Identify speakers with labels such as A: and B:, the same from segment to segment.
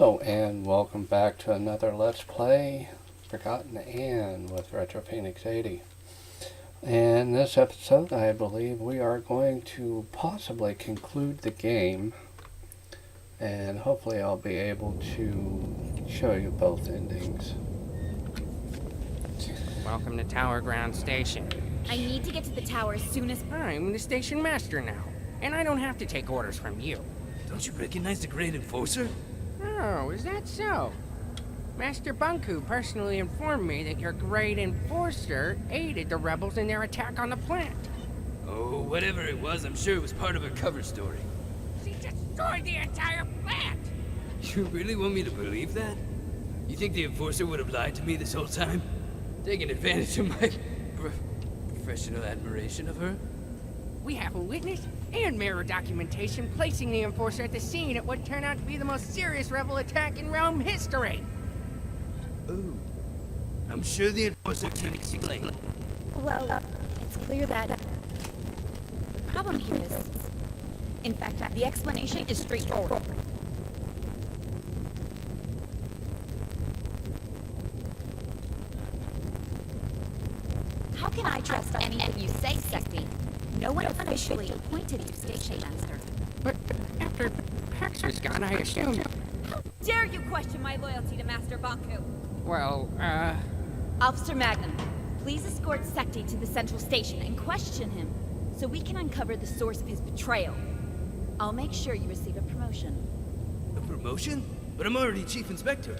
A: Hello and welcome back to another Let's Play Forgotten and with Retro Phoenix 80. In this episode I believe we are going to possibly conclude the game, and hopefully I'll be able to show you both endings.
B: Welcome to Tower Ground Station.
C: I need to get to the tower as soon as...
B: I'm the station master now, and I don't have to take orders from you.
D: Don't you recognize the Great Enforcer?
B: Oh, is that so? Master Bunku personally informed me that your Great Enforcer aided the rebels in their attack on the plant.
D: Oh, whatever it was, I'm sure it was part of her cover story.
B: She destroyed the entire plant!
D: You really want me to believe that? You think the Enforcer would have lied to me this whole time? Taking advantage of my professional admiration of her?
B: We have a witness and mirror documentation placing the Enforcer at the scene at what turned out to be the most serious rebel attack in realm history.
D: Oh. I'm sure the Enforcer can explain.
C: Well, it's clear that... The problem here is... In fact, the explanation is straightforward. How can I trust anything you say, Sekti? No one officially appointed you station master.
B: But after Pax was gone, I assumed...
C: How dare you question my loyalty to Master Banku?
B: Well,
C: Officer Magnum, please escort Sekti to the central station and question him, so we can uncover the source of his betrayal. I'll make sure you receive a promotion.
D: A promotion? But I'm already Chief Inspector.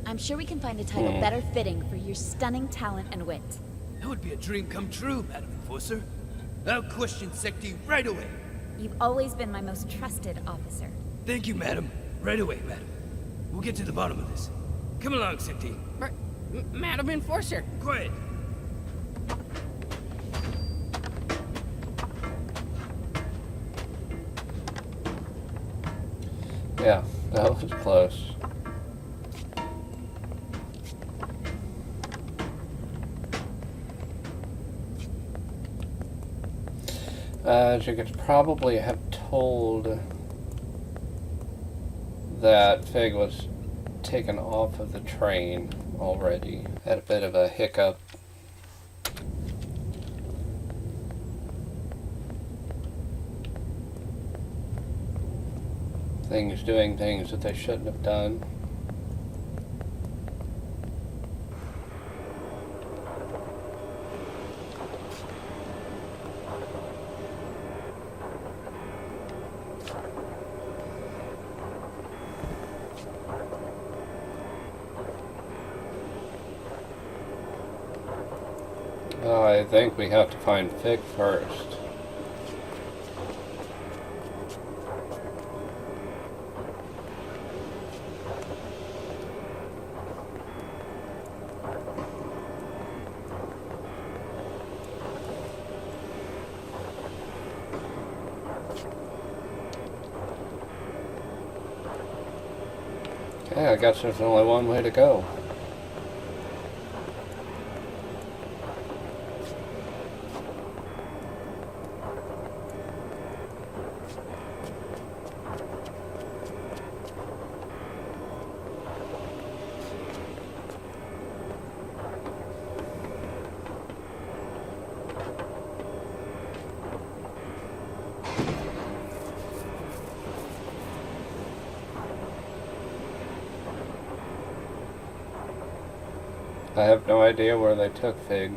C: I'm sure we can find a title better fitting for your stunning talent and wit.
D: That would be a dream come true, Madam Enforcer. I'll question Sekti right away.
C: You've always been my most trusted officer.
D: Thank you, madam. Right away, madam. We'll get to the bottom of this. Come along, Sekti.
B: but, Madam Enforcer,
D: Quiet.
A: Yeah, that was close. As you could probably have told, that Fig was taken off of the train already. Had a bit of a hiccup. Doing things that they shouldn't have done. I think we have to find Fig first. Okay, I guess there's only one way to go. I have no idea where they took Fig.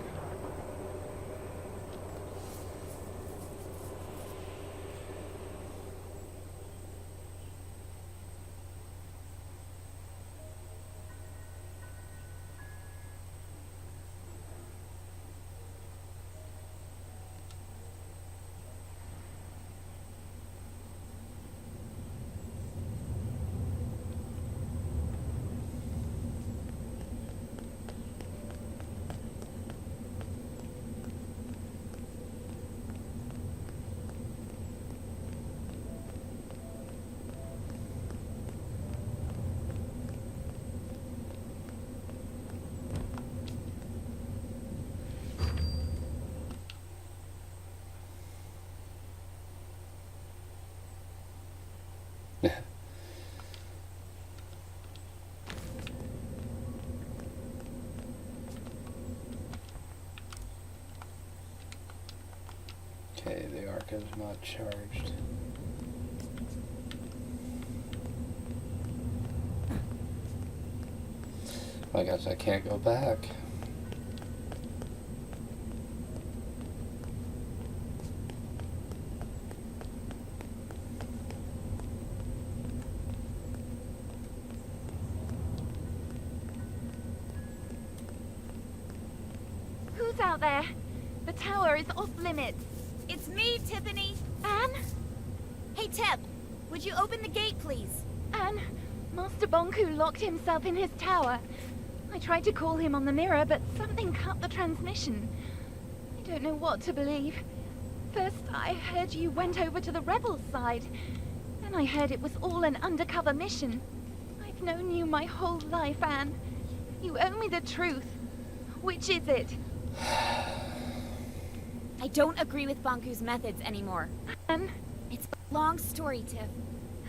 A: Okay, the arc is not charged. I guess I can't go back.
C: Who's out there? The tower is off limits. It's me, Tiffany. Anne? Hey, Tip. Would you open the gate, please? Anne, Master Bonku locked himself in his tower. I tried to call him on the mirror, but something cut the transmission. I don't know what to believe. First, I heard you went over to the rebels' side. Then I heard it was all an undercover mission. I've known you my whole life, Anne. You owe me the truth. Which is it?
E: I don't agree with Bonku's methods anymore.
C: Anne,
E: It's a long story, Tiff.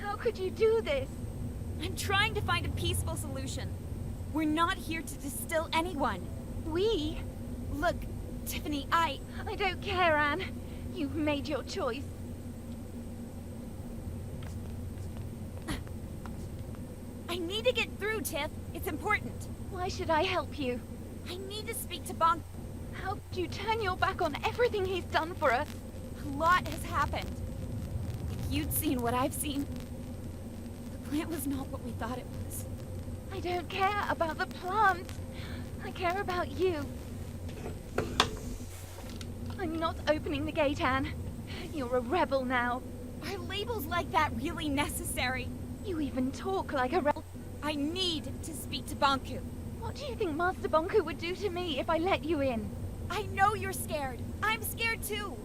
C: how could you do this?
E: I'm trying to find a peaceful solution. We're not here to distill anyone.
C: We?
E: Look, Tiffany, I
C: don't care, Anne. You've made your choice.
E: need to get through, Tiff. It's important.
C: Why should I help you?
E: I need to speak to Bonk.
C: How could you turn your back on everything he's done for us?
E: A lot has happened. If you'd seen what I've seen, the plant was not what we thought it was.
C: I don't care about the plant. I care about you. I'm not opening the gate, Anne. You're a rebel now.
E: Are labels like that really necessary?
C: You even talk like a rebel.
E: I need to speak to Bonku.
C: What do you think Master Bonku would do to me if I let you in?
E: I know you're scared. I'm scared too.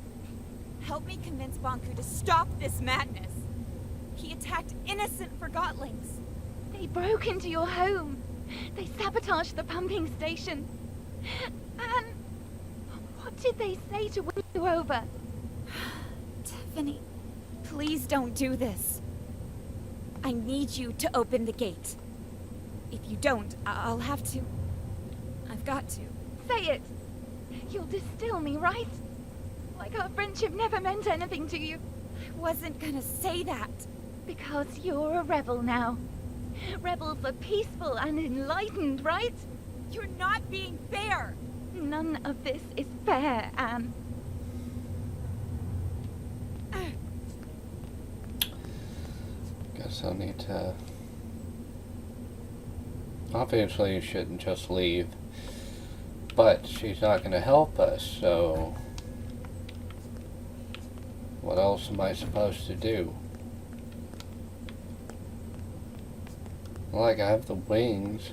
E: Help me convince Bonku to stop this madness. He attacked innocent Forgottlings.
C: They broke into your home. They sabotaged the pumping station. And what did they say to win you over?
E: Tiffany, please don't do this. I need you to open the gate. If you don't, I'll have to. I've got to.
C: Say it. You'll distill me, right? Like our friendship never meant anything to you.
E: I wasn't gonna say that.
C: Because you're a rebel now. Rebels are peaceful and enlightened, right?
E: You're not being fair.
C: None of this is fair, Anne.
A: Guess I'll need to... Obviously you shouldn't just leave. But she's not going to help us, so... What else am I supposed to do? Like, I have the wings.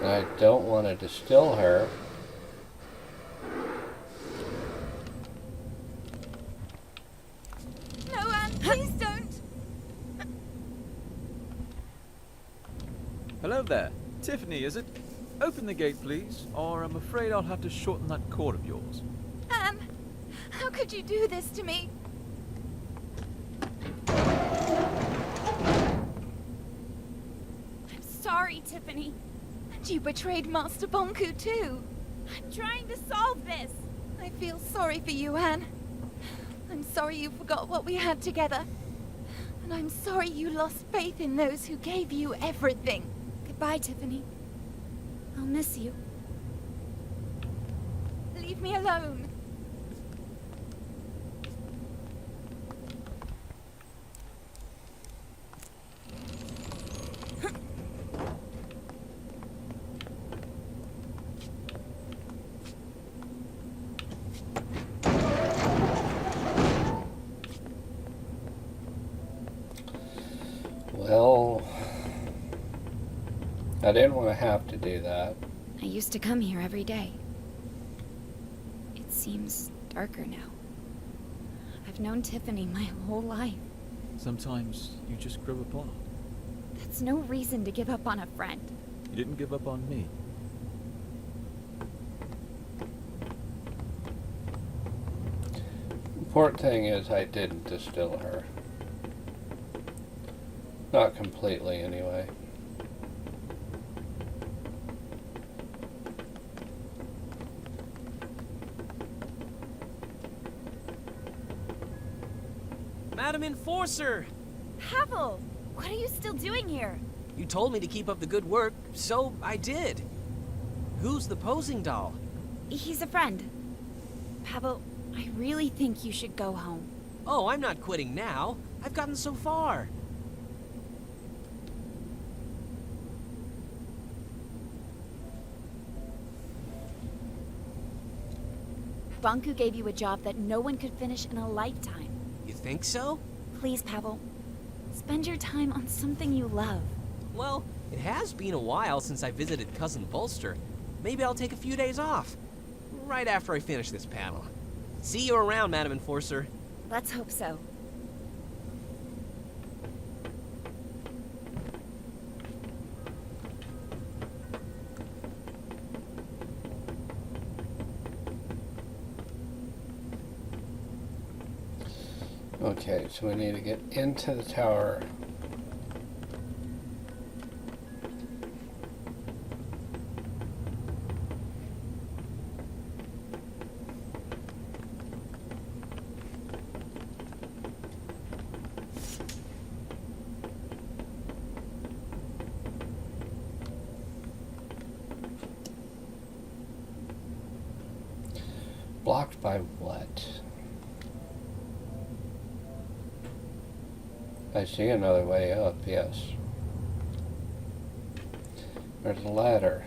A: And I don't want to distill her.
C: No, Anne, please don't.
F: Hello there. Tiffany, is it? Open the gate, please, or I'm afraid I'll have to shorten that cord of yours.
C: Anne, how could you do this to me?
E: I'm sorry, Tiffany.
C: And you betrayed Master Bonku too.
E: I'm trying to solve this.
C: I feel sorry for you, Anne. I'm sorry you forgot what we had together. And I'm sorry you lost faith in those who gave you everything.
E: Goodbye, Tiffany. I'll miss you.
C: Leave me alone.
A: Well... I didn't want to have to do that.
E: I used to come here every day. It seems darker now. I've known Tiffany my whole life.
F: Sometimes you just grow apart.
E: That's no reason to give up on a friend.
F: You didn't give up on me.
A: Important thing is I didn't distill her. Not completely, anyway.
G: Madam Enforcer!
E: Pavel! What are you still doing here?
G: You told me to keep up the good work, so I did. Who's the posing doll?
E: He's a friend. Pavel, I really think you should go home.
G: Oh, I'm not quitting now. I've gotten so far.
E: Bunku gave you a job that no one could finish in a lifetime.
G: You think so?
E: Please, Pavel, spend your time on something you love.
G: Well, it has been a while since I visited Cousin Bolster. Maybe I'll take a few days off. Right after I finish this panel. See you around, Madam Enforcer.
E: Let's hope so.
A: Okay, so we need to get into the tower. Blocked by what? I see another way up, yes. There's a ladder.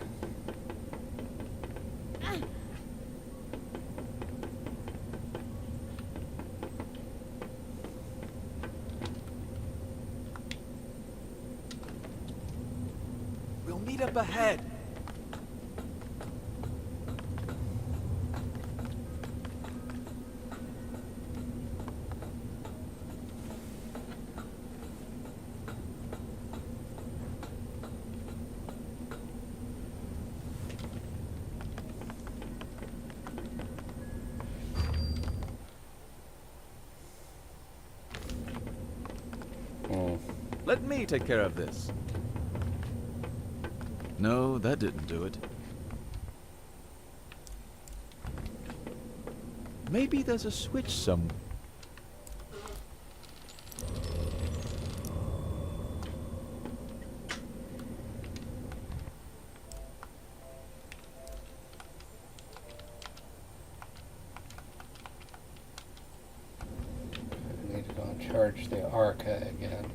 F: We'll meet up ahead. Let me take care of this. No, that didn't do it. Maybe there's a switch somewhere.
A: I need to go and charge the Arca again.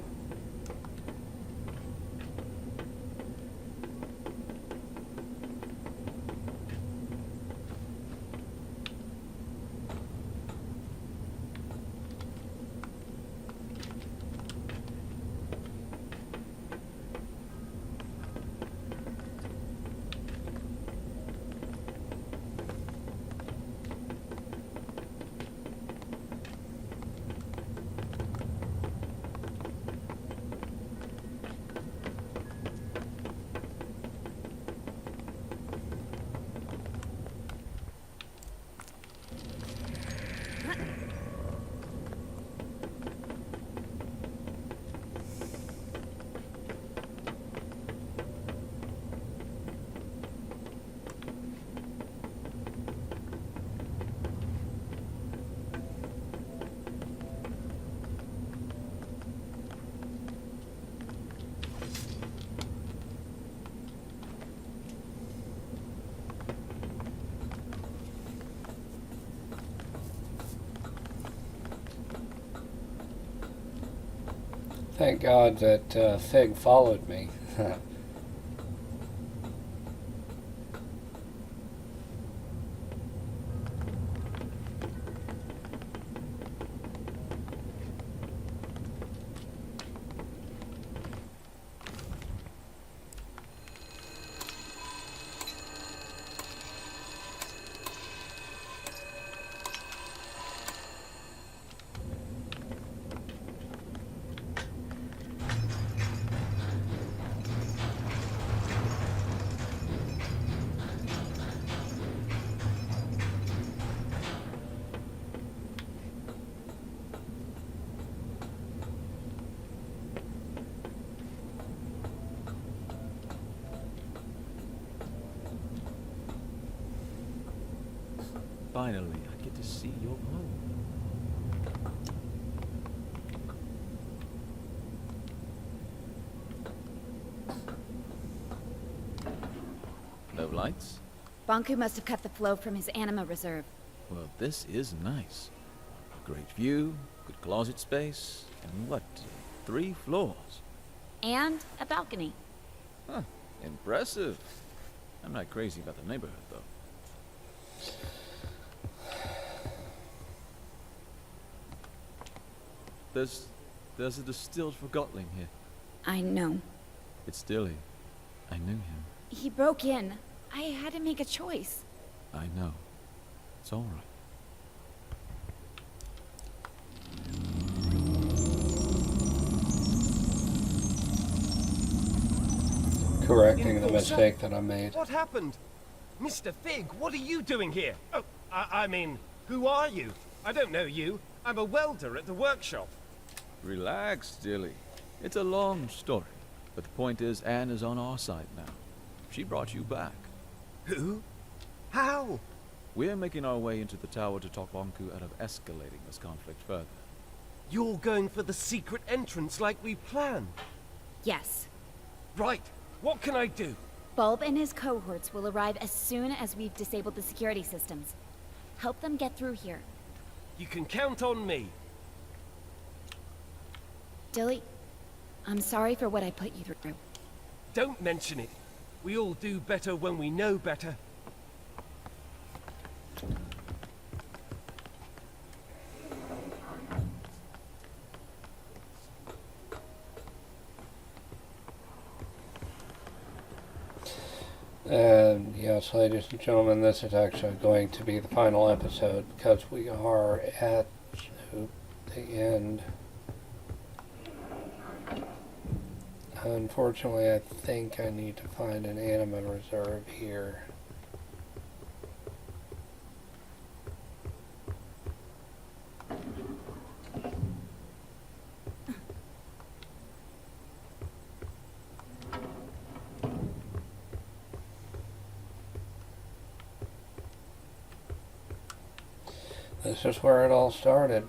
A: Thank God that Fig followed me.
F: Finally, I get to see your home. No lights?
E: Bonku must have cut the flow from his anima reserve.
F: Well, this is nice. Great view, good closet space, and what? 3 floors?
E: And a balcony.
F: Huh, impressive. I'm not crazy about the neighborhood, though. There's a distilled Forgotton here.
E: I know.
F: It's Dilly. I knew him.
E: He broke in. I had to make a choice.
F: I know. It's all right.
A: Correcting the mistake that I made.
H: What happened? Mr. Fig, what are you doing here? Oh, I mean, who are you? I don't know you. I'm a welder at the workshop.
F: Relax, Dilly. It's a long story. But the point is, Anne is on our side now. She brought you back.
H: Who? How?
F: We're making our way into the tower to talk Bonku out of escalating this conflict further.
H: You're going for the secret entrance like we planned.
E: Yes.
H: Right. What can I do?
E: Bulb and his cohorts will arrive as soon as we've disabled the security systems. Help them get through here.
H: You can count on me.
E: Dilly, I'm sorry for what I put you through.
H: Don't mention it. We all do better when we know better.
A: And yes, ladies and gentlemen, this is actually going to be the final episode because we are at the end. Unfortunately, I think I need to find an anima reserve here. This is where it all started.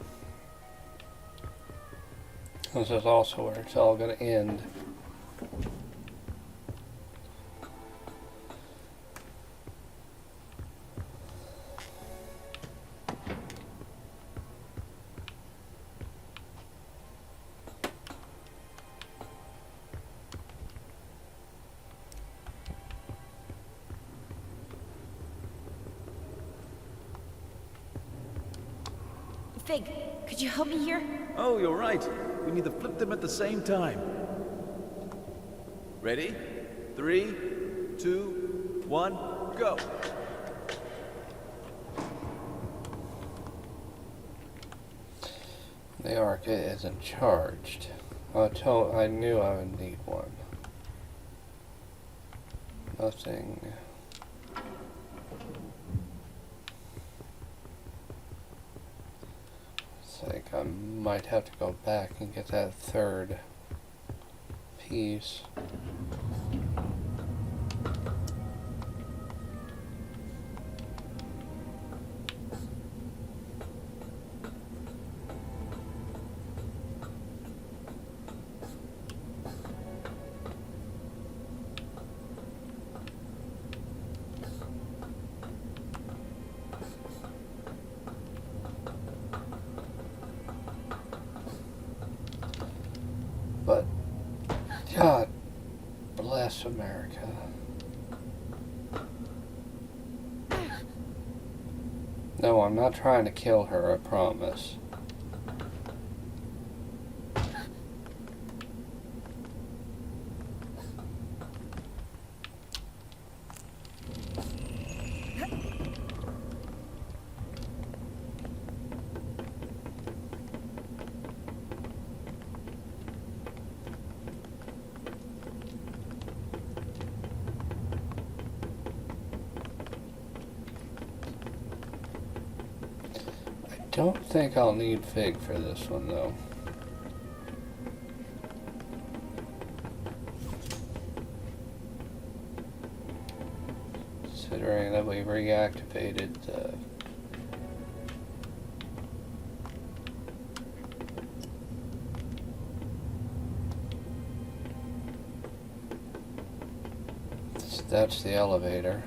A: This is also where it's all going to end.
E: Fig, could you help me here?
F: Oh, you're right. We need to flip them at the same time. Ready? 3, 2, 1, go!
A: The arc isn't charged. I knew I would need one. Nothing. I think I might have to go back and get that third piece. But, God bless America. No, I'm not trying to kill her, I promise. I don't think I'll need Fig for this one, though. Considering that we reactivated the That's the elevator.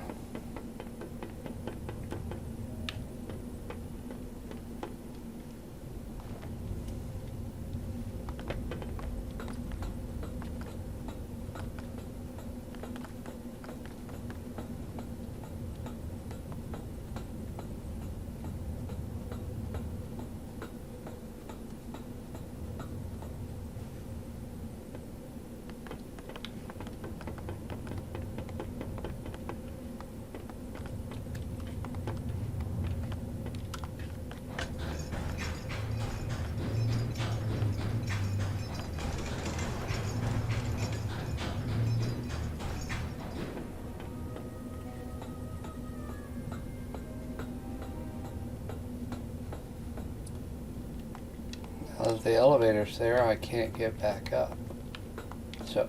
A: Now that the elevator's there, I can't get back up. So,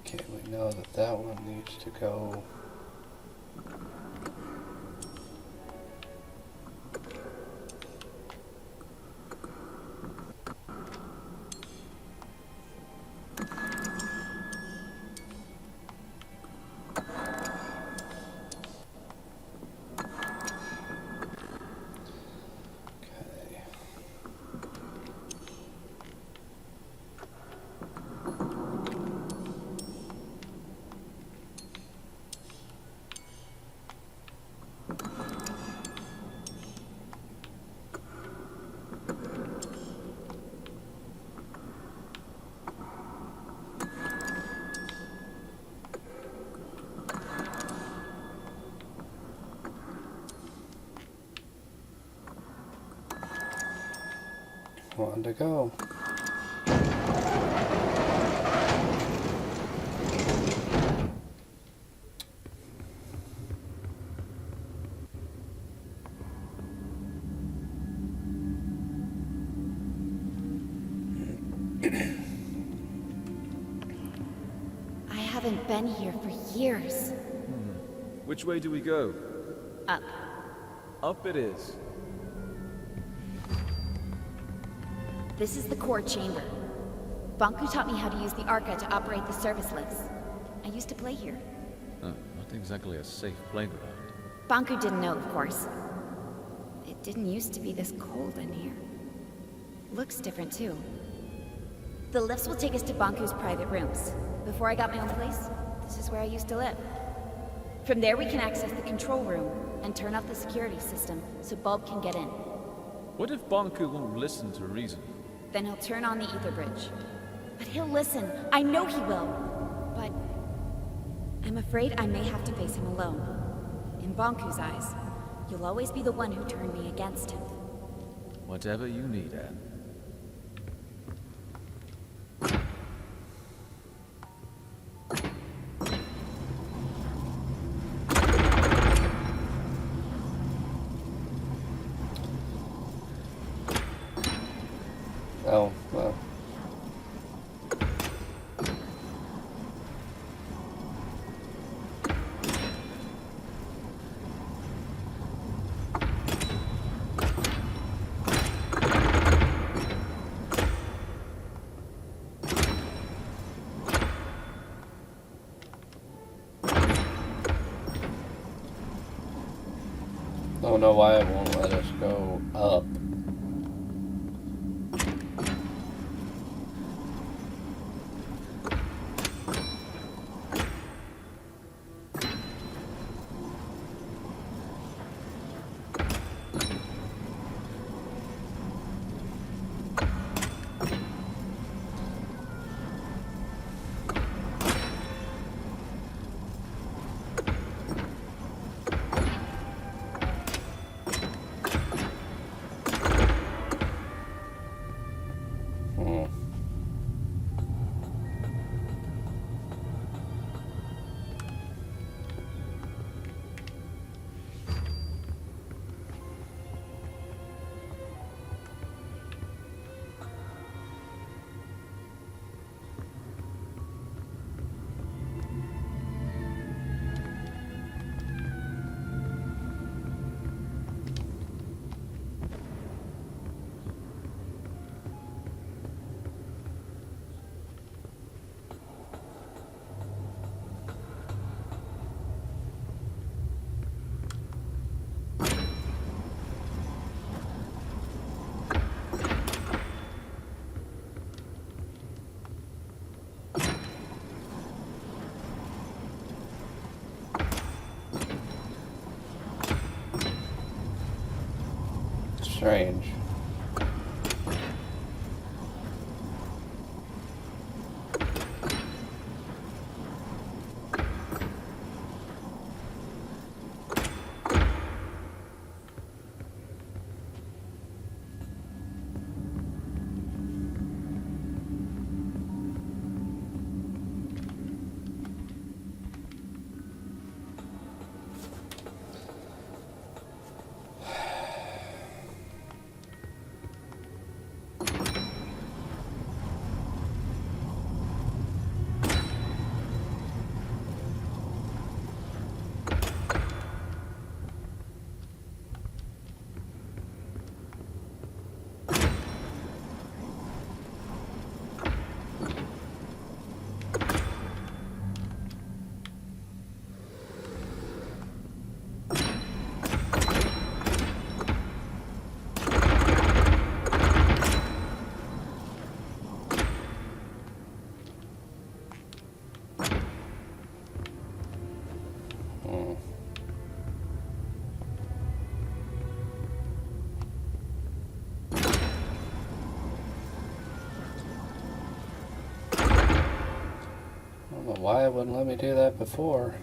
A: okay, we know that that one needs to go. Okay. One to go.
E: I haven't been here for years.
F: Which way do we go?
E: Up.
F: Up it is.
E: This is the core chamber. Banku taught me how to use the Arca to operate the service lifts. I used to play here.
F: Not exactly a safe playground.
E: Banku didn't know, of course. It didn't used to be this cold in here. Looks different, too. The lifts will take us to Banku's private rooms. Before I got my own place, this is where I used to live. From there we can access the control room and turn off the security system so Bulb can get in.
F: What if Banku won't listen to reason?
E: Then he'll turn on the ether bridge. But he'll listen. I know he will. But I'm afraid I may have to face him alone. In Banku's eyes, you'll always be the one who turned me against him.
F: Whatever you need, Anne.
A: Oh, well. I don't know why it won't let us go up. strange. I don't know why it wouldn't let me do that before.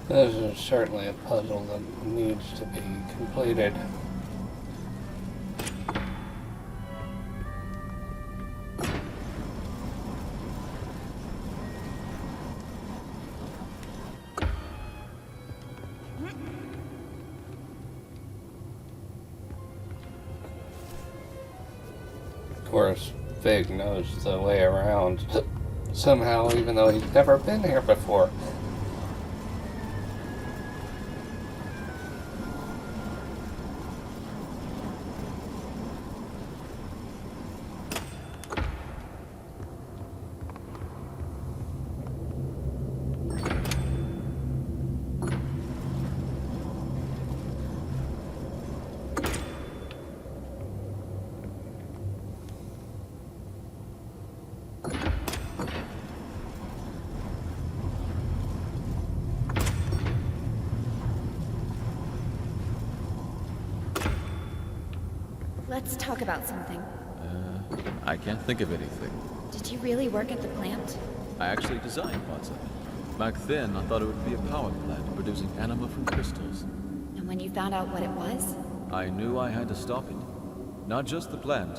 A: This is certainly a puzzle that needs to be completed. Of course, Fig knows the way around somehow, even though he's never been here before.
E: Let's talk about something.
F: I can't think of anything.
E: Did you really work at the plant?
F: I actually designed parts of it. Back then, I thought it would be a power plant producing anima from crystals.
E: And when you found out what it was?
F: I knew I had to stop it. Not just the plant,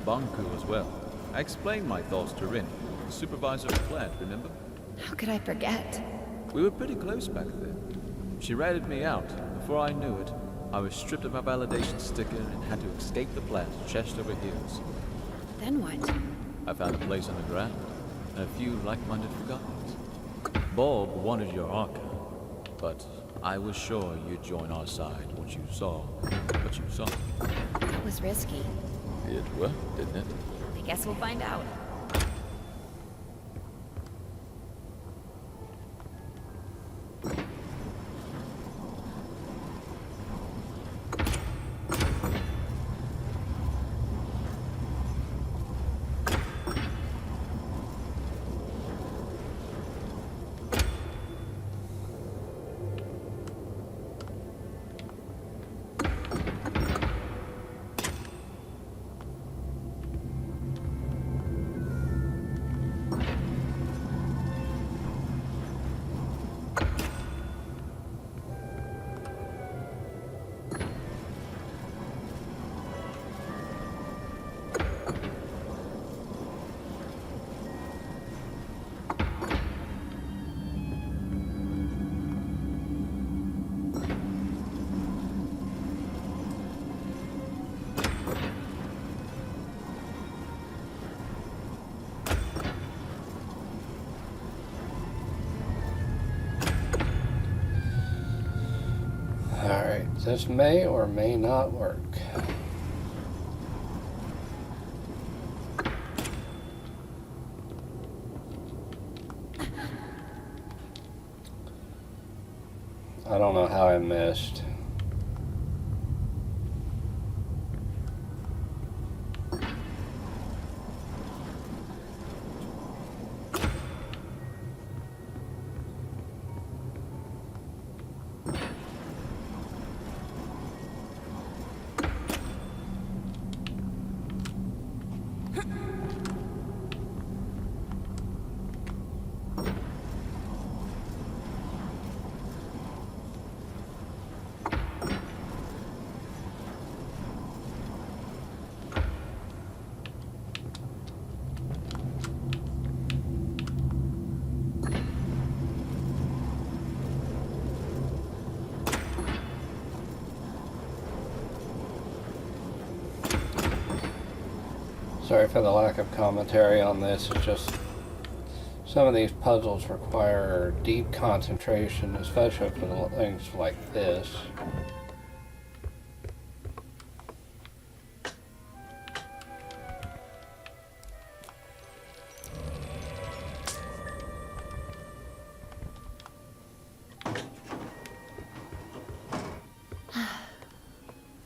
F: Banku as well. I explained my thoughts to Rin, the supervisor of the plant, remember?
E: How could I forget?
F: We were pretty close back then. She ratted me out. Before I knew it, I was stripped of my validation sticker and had to escape the plant, chest over heels.
E: Then what?
F: I found a place underground, and a few like-minded Forgottons. Bob wanted your archive, but I was sure you'd join our side once you saw what you saw.
E: That was risky.
F: It worked, didn't it?
E: I guess we'll find out.
A: Alright, this may or may not work. I don't know how I missed. Sorry for the lack of commentary on this. It's just some of these puzzles require deep concentration, especially for things like this.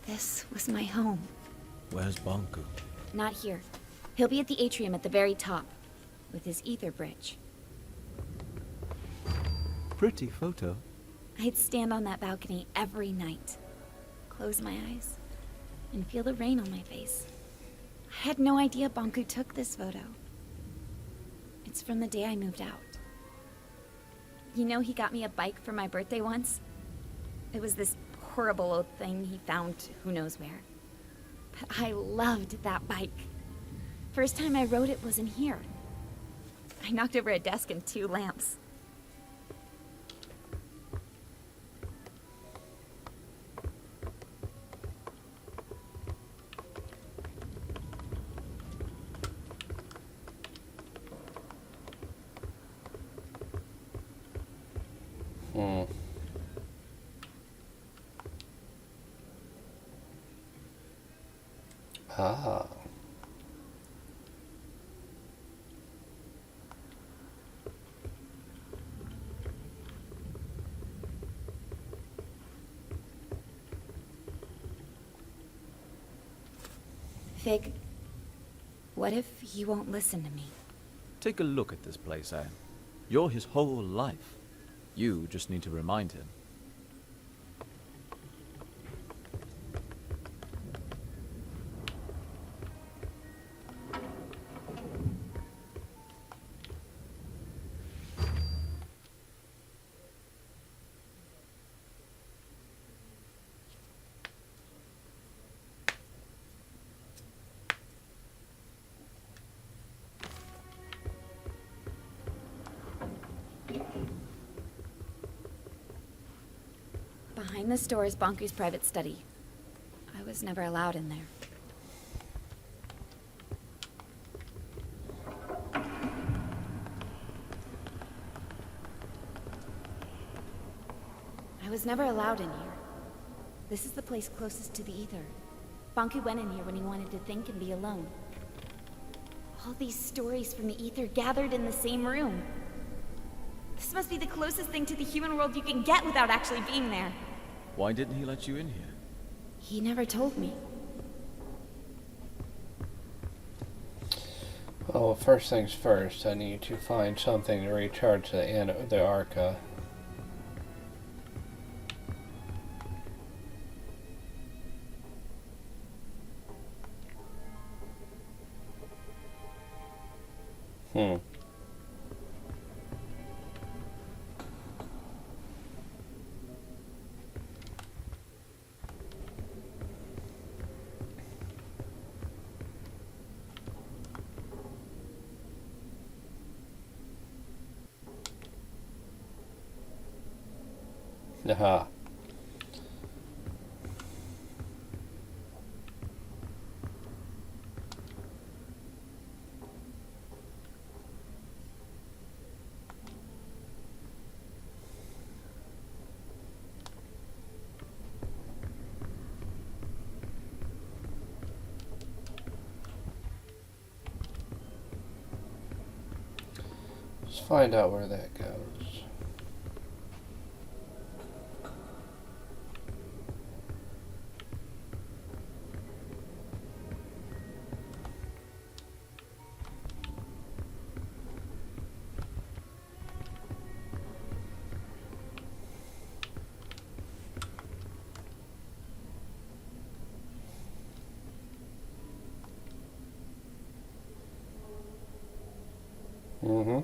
E: This was my home.
F: Where's Bonku?
E: Not here. He'll be at the atrium at the very top, with his ether bridge.
F: Pretty photo.
E: I'd stand on that balcony every night, close my eyes, and feel the rain on my face. I had no idea Bonku took this photo. It's from the day I moved out. You know, he got me a bike for my birthday once? It was this horrible old thing he found who knows where. But I loved that bike. First time I rode it was in here. I knocked over a desk and 2 lamps.
A: Ah.
E: Fig, what if he won't listen to me?
F: Take a look at this place, Anne. You're his whole life. You just need to remind him.
E: Behind the store is Bonku's private study. I was never allowed in there. I was never allowed in here. This is the place closest to the ether. Banku went in here when he wanted to think and be alone. All these stories from the ether gathered in the same room. This must be the closest thing to the human world you can get without actually being there.
F: Why didn't he let you in here?
E: He never told me.
A: Well, first things first, I need to find something to recharge the Arca. Aha. Let's find out where that goes. Mm-hmm.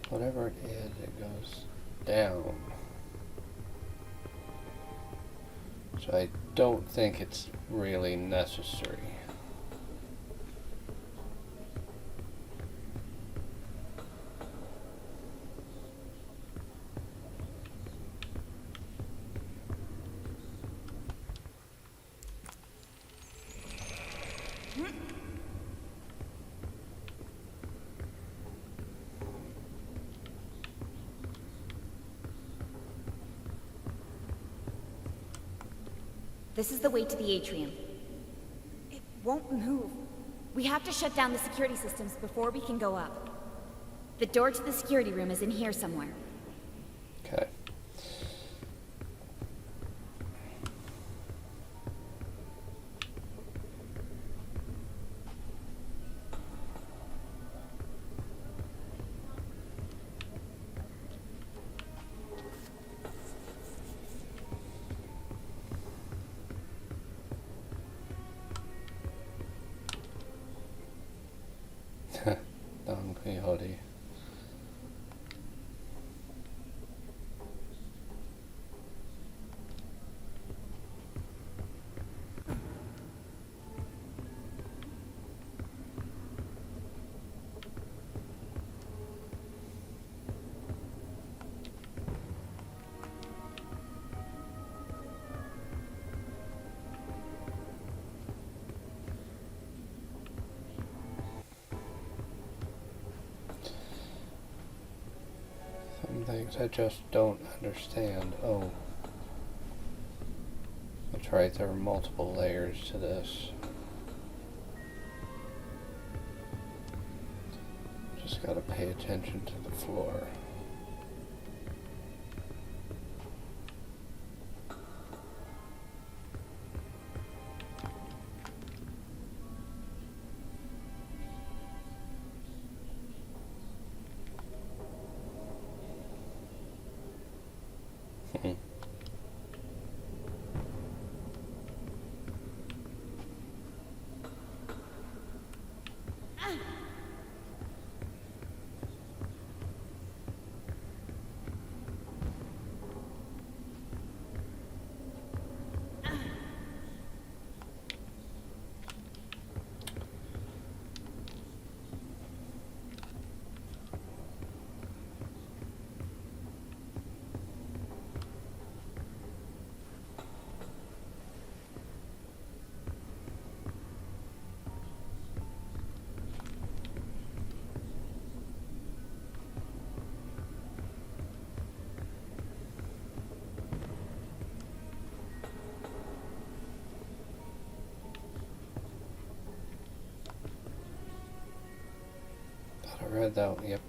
A: Whatever it is, it goes down. So I don't think it's really necessary.
E: This is the way to the atrium. It won't move. We have to shut down the security systems before we can go up. The door to the security room is in here somewhere.
A: Okay. Don Quixote. Some things I just don't understand. Oh. That's right, there are multiple layers to this. Just gotta pay attention to the floor. I read that one, yep.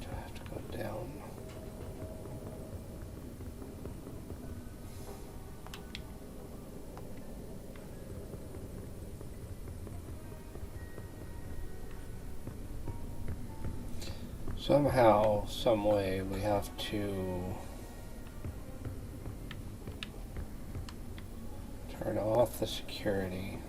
A: Do I have to go down? Somehow, some way, we have to turn off the security.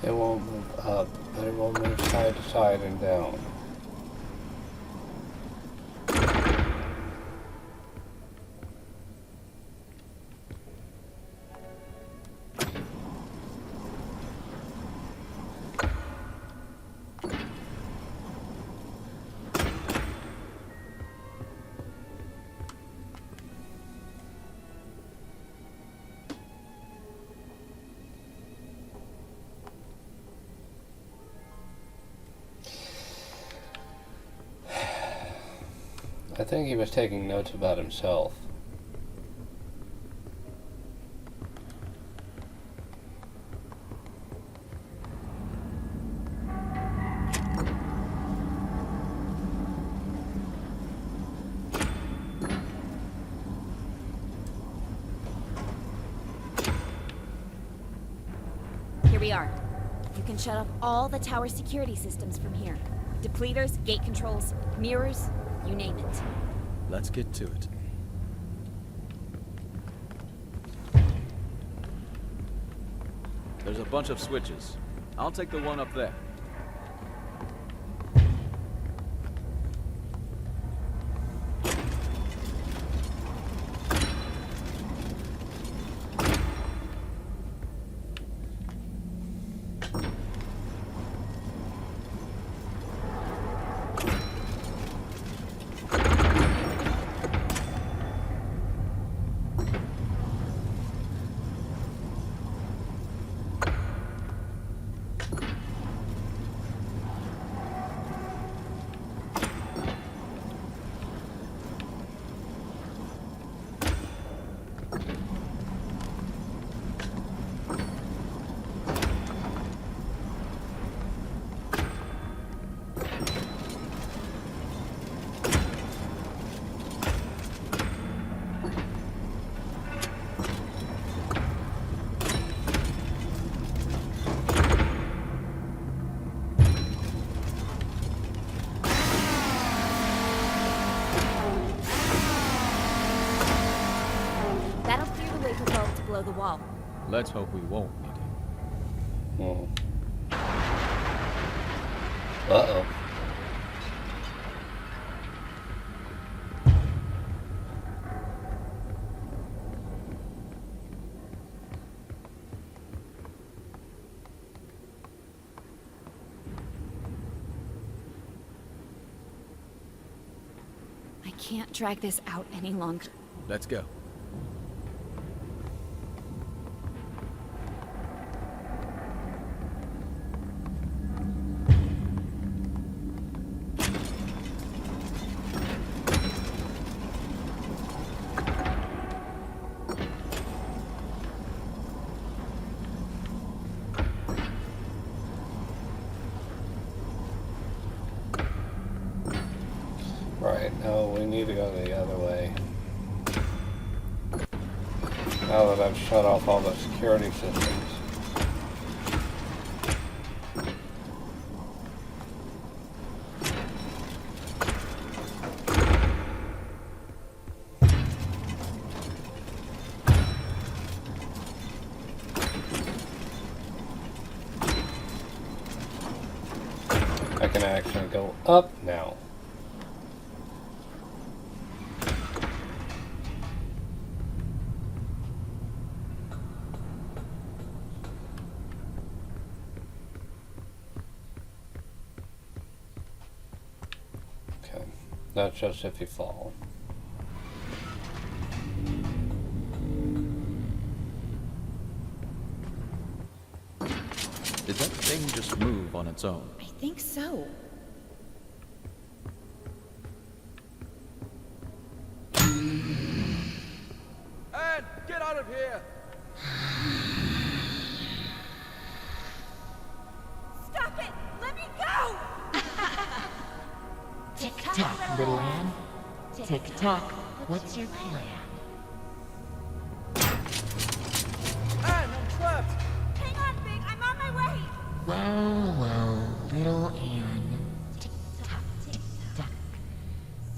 A: It won't move up, but it will move side to side and down. I think he was taking notes about himself.
E: Here we are. You can shut off all the tower security systems from here. Depleters, gate controls, mirrors, you name it.
F: Let's get to it. There's a bunch of switches. I'll take the one up there.
E: That'll clear the way for both to blow the wall.
F: Let's hope we won't need it.
A: Uh-oh.
E: can't drag this out any longer.
F: Let's go.
A: Right, no, we need to go the other way. Now that I've shut off all the security systems. I can actually go up now. Okay, that's just if you fall.
F: Did that thing just move on its own?
E: I think so.
F: Anne, get out of here!
E: Stop it! Let me go!
I: Tick-tock, little Anne. Tick-tock, what's your plan?
F: Anne, I'm trapped!
E: Hang on, Big. I'm on my way.
I: Well, little Anne. Tick-tock, tick-tock.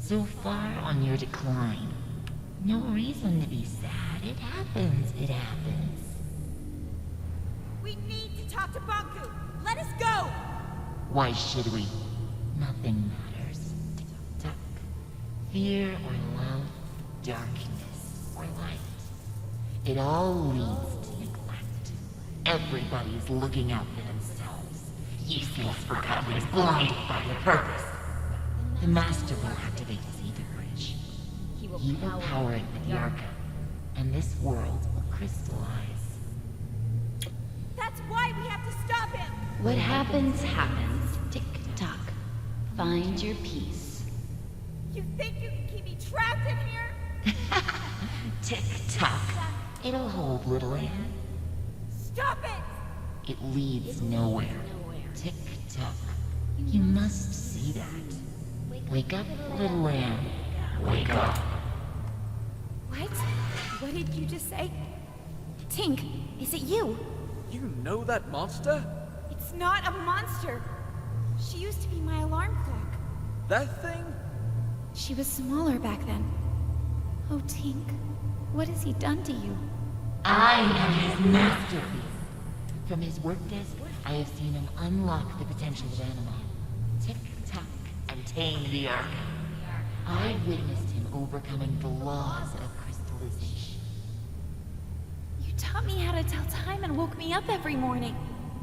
I: So far on your decline. No reason to be sad. It happens, it happens.
E: We need to talk to Banku. Let us go.
I: Why should we? Nothing matters. Tick-tock. Fear or love, darkness or light. It all leads to neglect. Everybody's looking out for themselves. Useless Forgotton is blinded by their purpose. The Master will activate the Ether Bridge. He will power it with the Arca, and this world will crystallize.
E: That's why we have to stop him.
J: What happens, happens. Tick-tock. Find your peace.
E: You think you can keep me trapped in here?
I: Tick-tock. It'll hold, little Anne.
E: Stop it!
I: It leads nowhere. Tick-tock. You must see that. Wake up, little Anne. Wake up.
E: What? What did you just say? Tink, is it you?
F: You know that monster?
E: It's not a monster. She used to be my alarm clock.
F: That thing?
E: She was smaller back then. Oh, Tink, what has he done to you?
I: I am his masterpiece. From his work desk, I have seen him unlock the potential of Anima. Tick-tock and tame the Arca. I witnessed him overcoming the laws of crystallization.
E: You taught me how to tell time and woke me up every morning.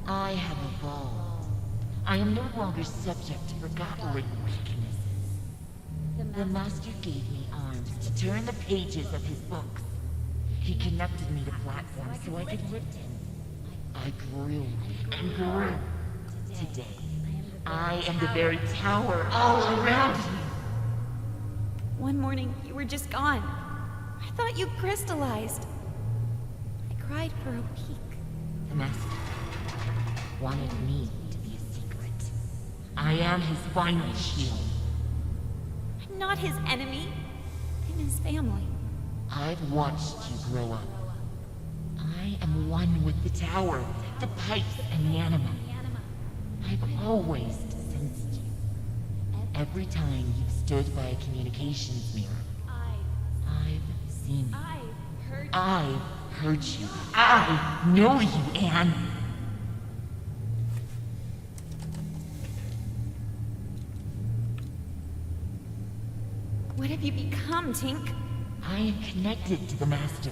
I: I have evolved. I am no longer subject to forgotten weaknesses. The Master gave me arms to turn the pages of his books. He connected me to platforms so I could lift him. I grew and grew. Today, I am the very tower all around you.
E: One morning, you were just gone. I thought you crystallized. I cried for a week.
I: The Master wanted me to be a secret. I am his final shield.
E: I'm not his enemy. I'm his family.
I: I've watched you grow up. I am one with the tower, the pipes, and the anima. I've always sensed you. Every time you've stood by a communications mirror, I've seen you. I've heard you. I know you, Anne.
E: What have you become, Tink?
I: I am connected to the Master.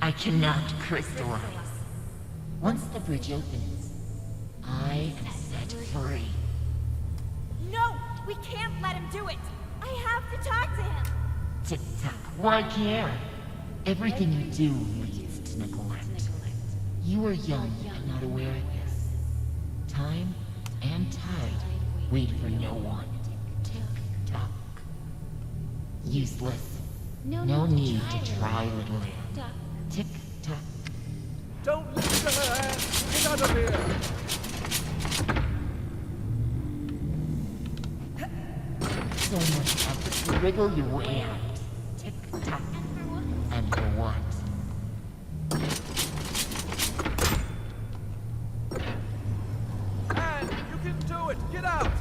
I: I cannot crystallize. Once the bridge opens, I am set free.
E: No! We can't let him do it! I I have to talk to him.
I: Tick-tock, why care? Everything you do leads to neglect. You are young and not aware of this. Time and tide wait for no one. Tick-tock. Useless. No need to try, little man. Tick-tock.
F: Don't listen to her! Get out of here!
I: So much effort to wriggle your way out. Tick-tock. And for what?
F: Anne, you can do it! Get out!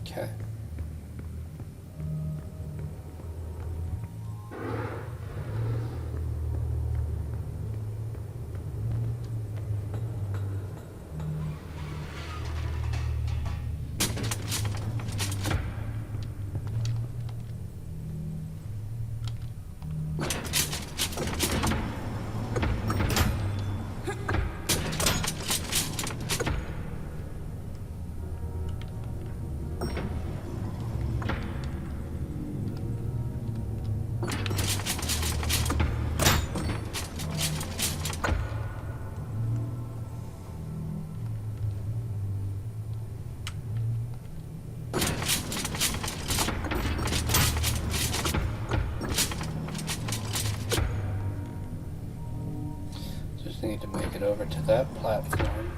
A: Okay. Just need to make it over to that platform.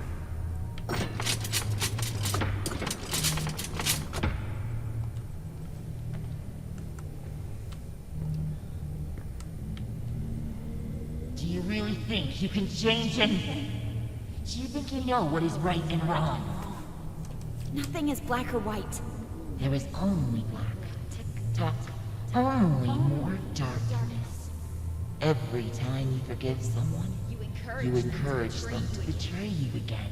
I: Do you really think you can change anything? Do you think you know what is right and wrong?
E: Nothing is black or white.
I: There is only black. Tick-tock. Only more darkness. Every time you forgive someone, you encourage them to betray you again.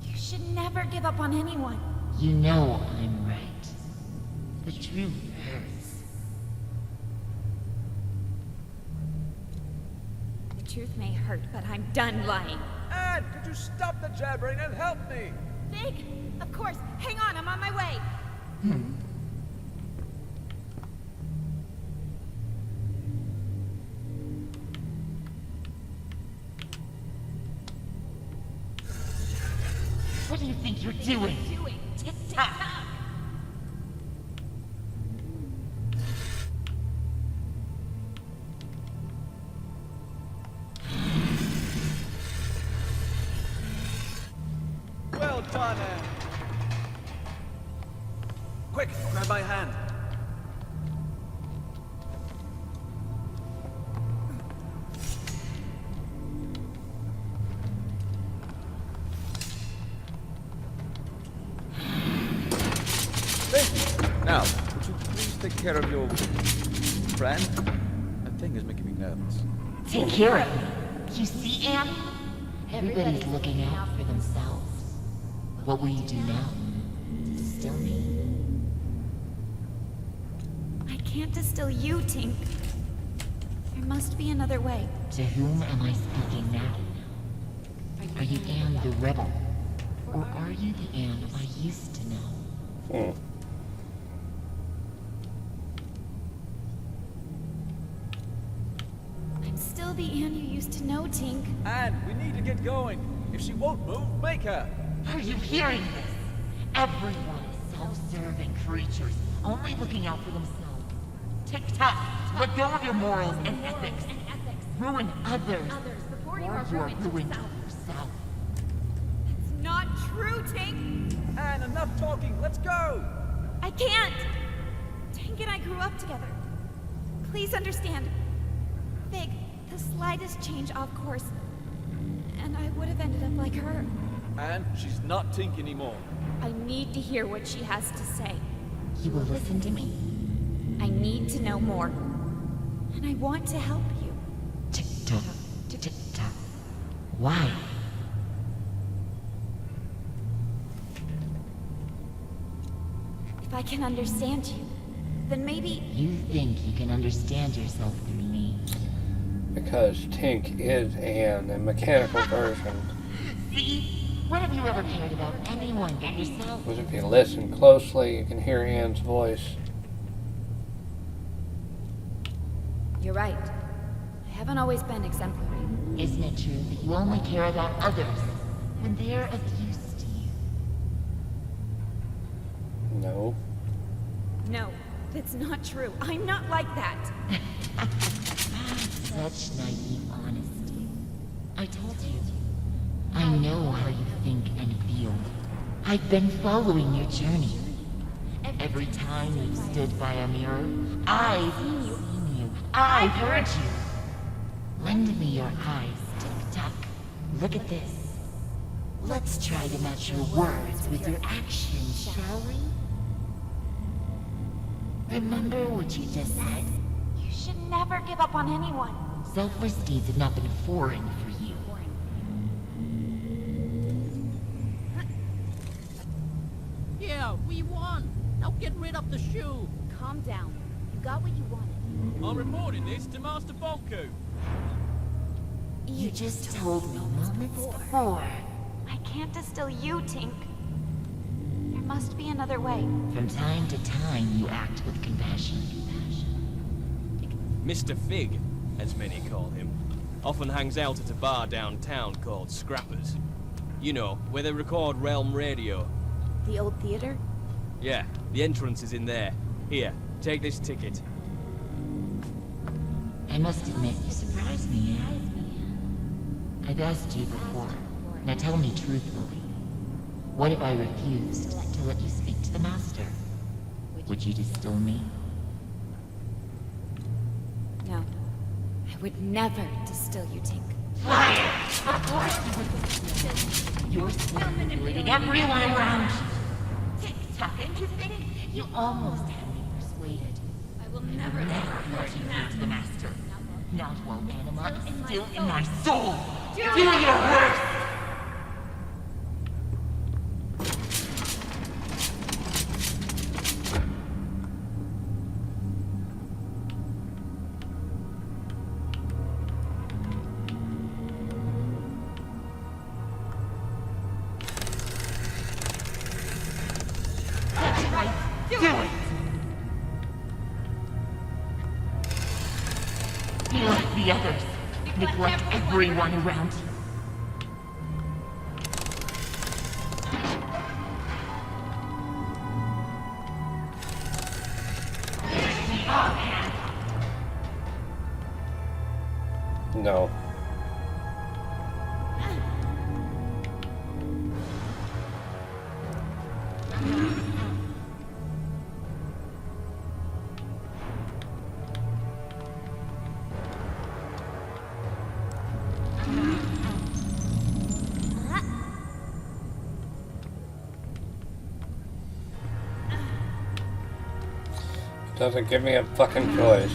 E: You should never give up on anyone.
I: You know I'm right. The truth hurts.
E: The truth may hurt, but I'm done lying.
F: Anne, could you stop the jabbering and help me?
E: Big? Of course. Hang on, I'm on my way.
I: What do you think you're doing? Tick-tock.
F: Well done, Anne. Quick, grab my hand. Now, would you please take care of your friend? That thing is making me nervous.
I: Take care of me. You see, Anne? Everybody's looking out for themselves. What will you do now? Distill me?
E: I can't distill you, Tink. There must be another way.
I: To whom am I speaking now? Are you Anne the rebel? Or are you the Anne I used to know?
E: I'm still the Anne you used to know, Tink.
F: Anne, we need to get going. If she won't move, make her.
I: Are you hearing this? Everyone is self-serving creatures, only looking out for themselves. Tick-tock, let go of your morals and ethics. Ruin others before you are ruined yourself.
E: It's not true, Tink!
F: Anne, enough talking. Let's go.
E: I can't! Tink and I grew up together. Please understand. Fig, the slightest change off course, and I would have ended up like her.
F: And she's not Tink anymore.
E: I need to hear what she has to say.
I: You will listen to me.
E: I need to know more. And I want to help you.
I: Tick-tock, tick-tock. Why?
E: If I can understand you, then maybe...
I: You think you can understand yourself through me.
A: Because Tink is Anne, the mechanical version.
I: See? When have you ever cared about anyone but yourself?
A: Because if you listen closely, you can hear Anne's voice.
E: You're right. I haven't always been exemplary.
I: Isn't it true that you only care about others when they're of use to you?
A: No.
E: No, that's not true. I'm not like that.
I: Such naive honesty. I told you. I know how you think and feel. I've been following your journey. Every time you've stood by a mirror, I've seen you. I've heard you. Lend me your eyes, Tick-Tock. Look at this. Let's try to match your words with your actions, shall we? Remember what you just said?
E: You should never give up on anyone.
I: Selfless deeds have not been foreign for you.
K: Yeah, we won. Now get rid of the shoe.
E: Calm down. You got what you wanted.
K: I'm reporting this to Master Bonku.
I: You just told me moments before.
E: I can't distill you, Tink. There must be another way.
I: From time to time, you act with compassion.
G: Mr. Fig, as many call him, often hangs out at a bar downtown called Scrappers. You know, where they record Realm Radio.
E: The old theater?
G: Yeah, the entrance is in there. Here, take this ticket.
I: I must admit, you surprised me, Anne. I've asked you before. Now tell me truthfully. What if I refused to let you speak to the Master? Would you distill me?
E: No. I would never distill you, Tink.
I: Fire! Of course you would. You're still manipulating everyone around you. Tick-tock, and you think you almost had me persuaded. I will never let you to the Master. Not while Anima is still in my soul. Do your worst! That's right. Do it! Be like the others. Neglect everyone around you.
A: No. Doesn't give me a fucking choice.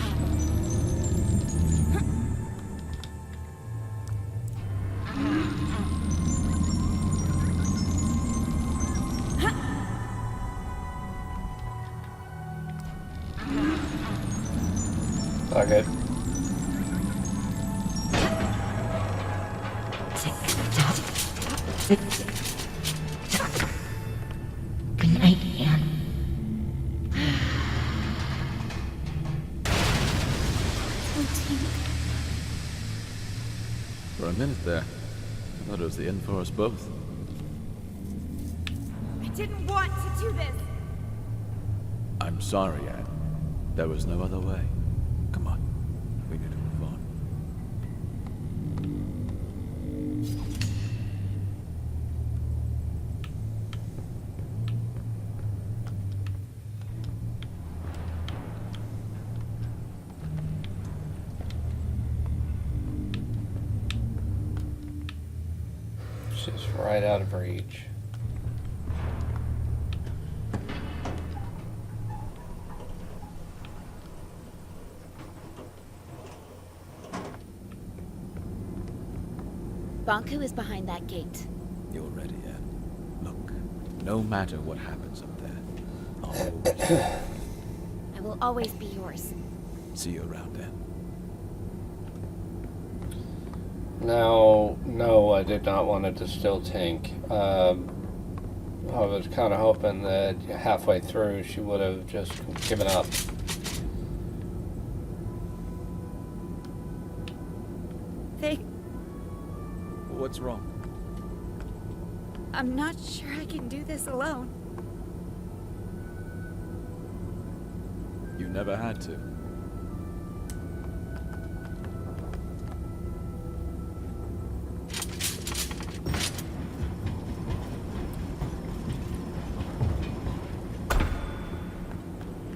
A: Fuck it.
I: Good night, Anne.
F: For a minute there, I thought it was the end for us both.
E: I didn't want to do this.
F: I'm sorry, Anne. There was no other way. Come on. We need to move on.
A: just right out of reach.
E: Banku is behind that gate.
F: You're ready, Anne. Look, no matter what happens up there, I'll always
E: I will always be yours.
F: see you around, Anne.
A: Now, no, I did not want to distill Tink. I was kind of hoping that halfway through she would have just given up.
E: Fig,
F: What's wrong?
E: I'm not sure I can do this alone.
F: You never had to.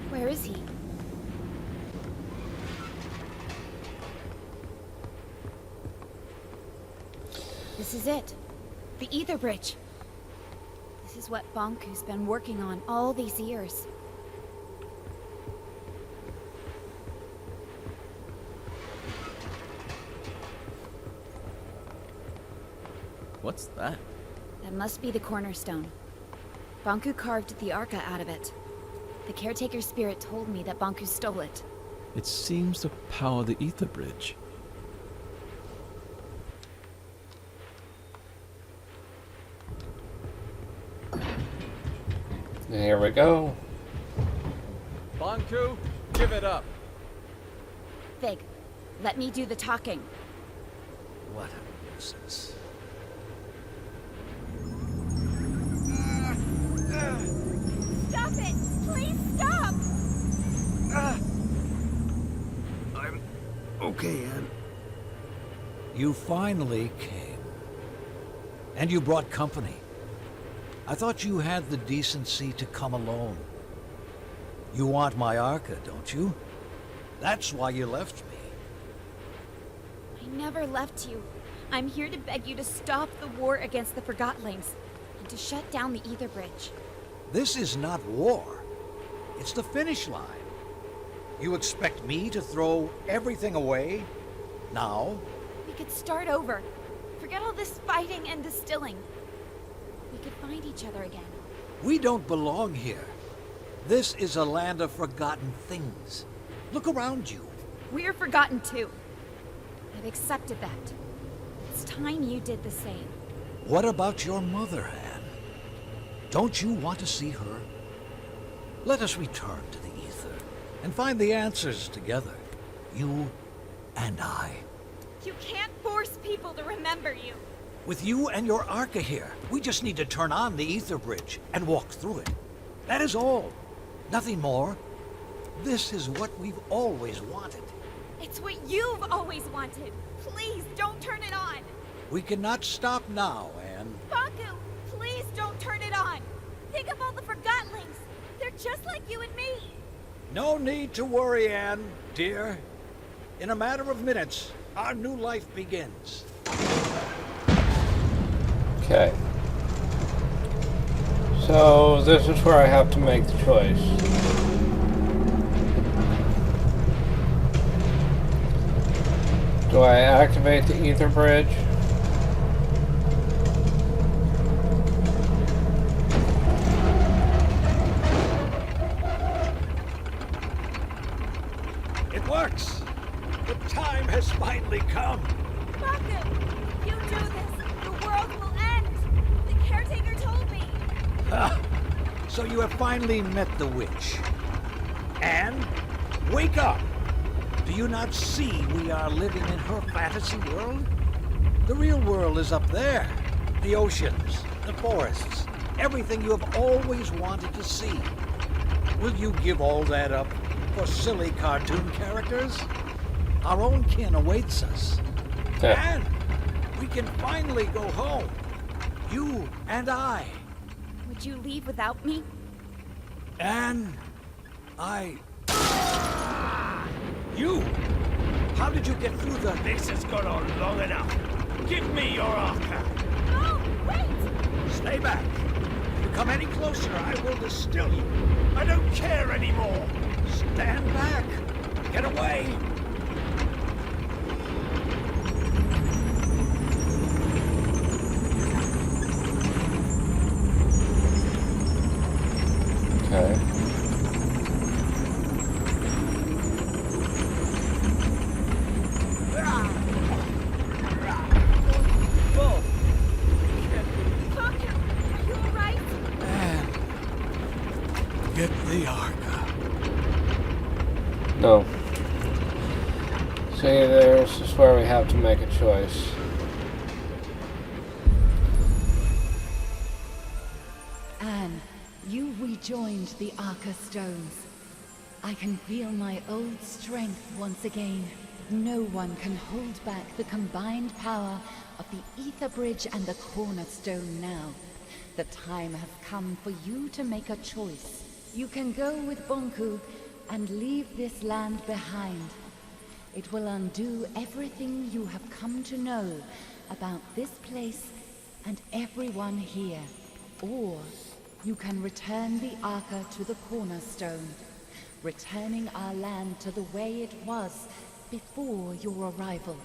E: Where is he? This is it. The Ether Bridge. This is what Banku's been working on all these years.
F: What's that?
E: That must be the cornerstone. Banku carved the Arca out of it. The caretaker spirit told me that Banku stole it.
F: It seems to power the Ether Bridge.
A: Here we go.
F: Banku, give it up.
E: Fig, let me do the talking.
D: What a nuisance.
E: Stop it! Please stop!
D: I'm okay, Anne.
L: You finally came. And you brought company. I thought you had the decency to come alone. You want my Arca, don't you? That's why you left me.
E: I never left you. I'm here to beg you to stop the war against the Forgottlings and to shut down the Ether Bridge.
L: This is not war. It's the finish line. You expect me to throw everything away? Now?
E: We could start over. Forget all this fighting and distilling. We could find each other again.
L: We don't belong here. This is a land of forgotten things. Look around you.
E: We're forgotten too. I've accepted that. It's time you did the same.
L: What about your mother, Anne? Don't you want to see her? Let us return to the Ether and find the answers together. You and I.
E: You can't force people to remember you.
L: With you and your Arca here, we just need to turn on the Ether Bridge and walk through it. That is all. Nothing more. This is what we've always wanted.
E: It's what you've always wanted. Please don't turn it on.
L: We cannot stop now, Anne.
E: Banku, please don't turn it on. Think of all the Forgottlings. They're just like you and me.
L: No need to worry, Anne, dear. In a matter of minutes, our new life begins.
A: Okay. So this is where I have to make the choice. Do I activate the Ether Bridge?
L: It works! The time has finally come!
E: Banku, if you do this, the world will end. The caretaker told me.
L: So you have finally met the witch. Anne, wake up! Do you not see we are living in her fantasy world? The real world is up there. The oceans, the forests, everything you have always wanted to see. Will you give all that up for silly cartoon characters? Our own kin awaits us. And we can finally go home. You and I.
E: Would you leave without me?
L: And You! How did you get through the...
H: This has gone on long enough. Give me your Arca.
E: No!
C: Wait!
L: Stay back. If you come any closer, I will distill you.
H: I don't care anymore.
L: Stand back. Get away.
A: Okay.
C: Bonku, are you alright?
L: Get the Arca.
A: No. See, this is where we have to make a choice.
J: Anne, you rejoined the Arca Stones. I can feel my old strength once again. No one can hold back the combined power of the Ether Bridge and the Cornerstone now. The time has come for you to make a choice. You can go with Bonku and leave this land behind. It will undo everything you have come to know about this place and everyone here. Or you can return the Arca to the Cornerstone, returning our land to the way it was before your arrival.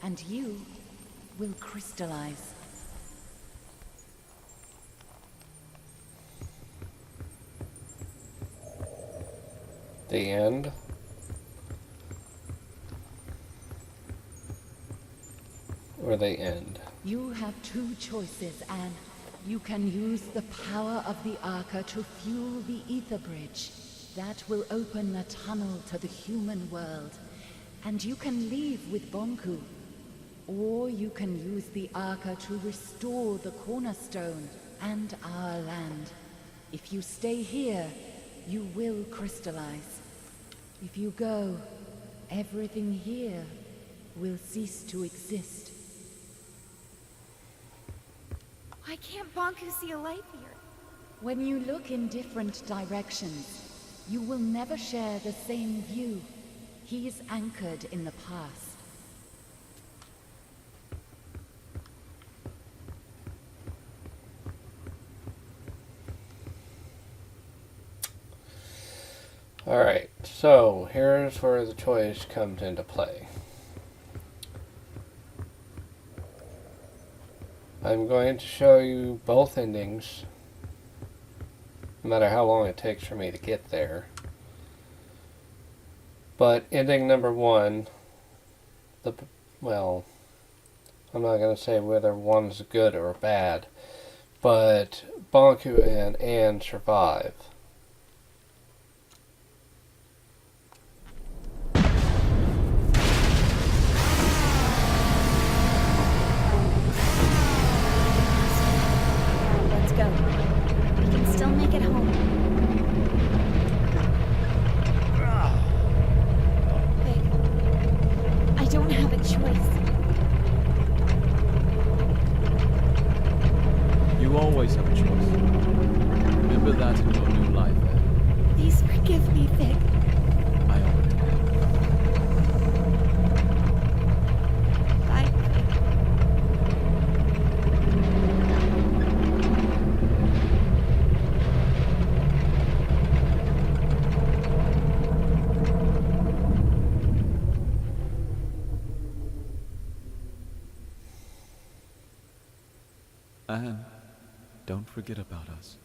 J: And you will crystallize.
A: The end. Or the end.
J: You have two choices, Anne. You can use the power of the Arca to fuel the Ether Bridge. That will open a tunnel to the human world. And you can leave with Bonku. Or you can use the Arca to restore the Cornerstone and our land. If you stay here, you will crystallize. If you go, everything here will cease to exist.
C: Why can't Bonku see a light here?
J: When you look in different directions, you will never share the same view. He is anchored in the past.
A: Alright, so here's where the choice comes into play. I'm going to show you both endings, no matter how long it takes for me to get there. But ending number one, well, I'm not going to say whether one's good or bad, but Bonku and Anne survive.
C: Let's go. We can still make it home. Vic, I don't have a choice.
F: You always have a choice. Remember that in your new life, Ed.
C: Please forgive me, Vic.
F: I already have.
C: Bye.
F: And don't forget about us.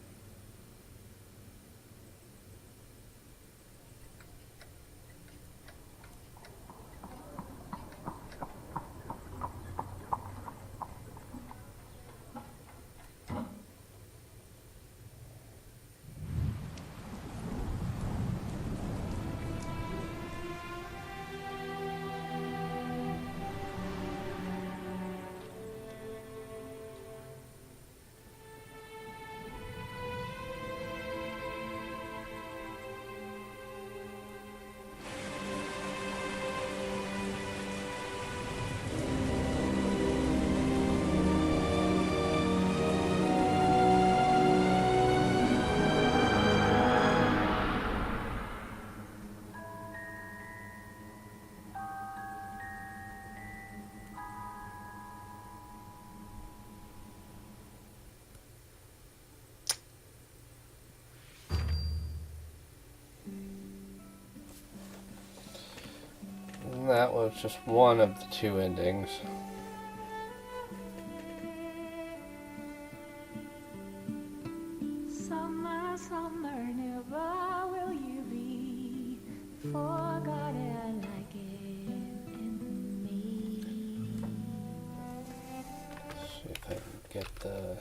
A: that was just one of the two endings.
M: Summer, summer, never will you be forgotten again in me.
A: See if I can get the...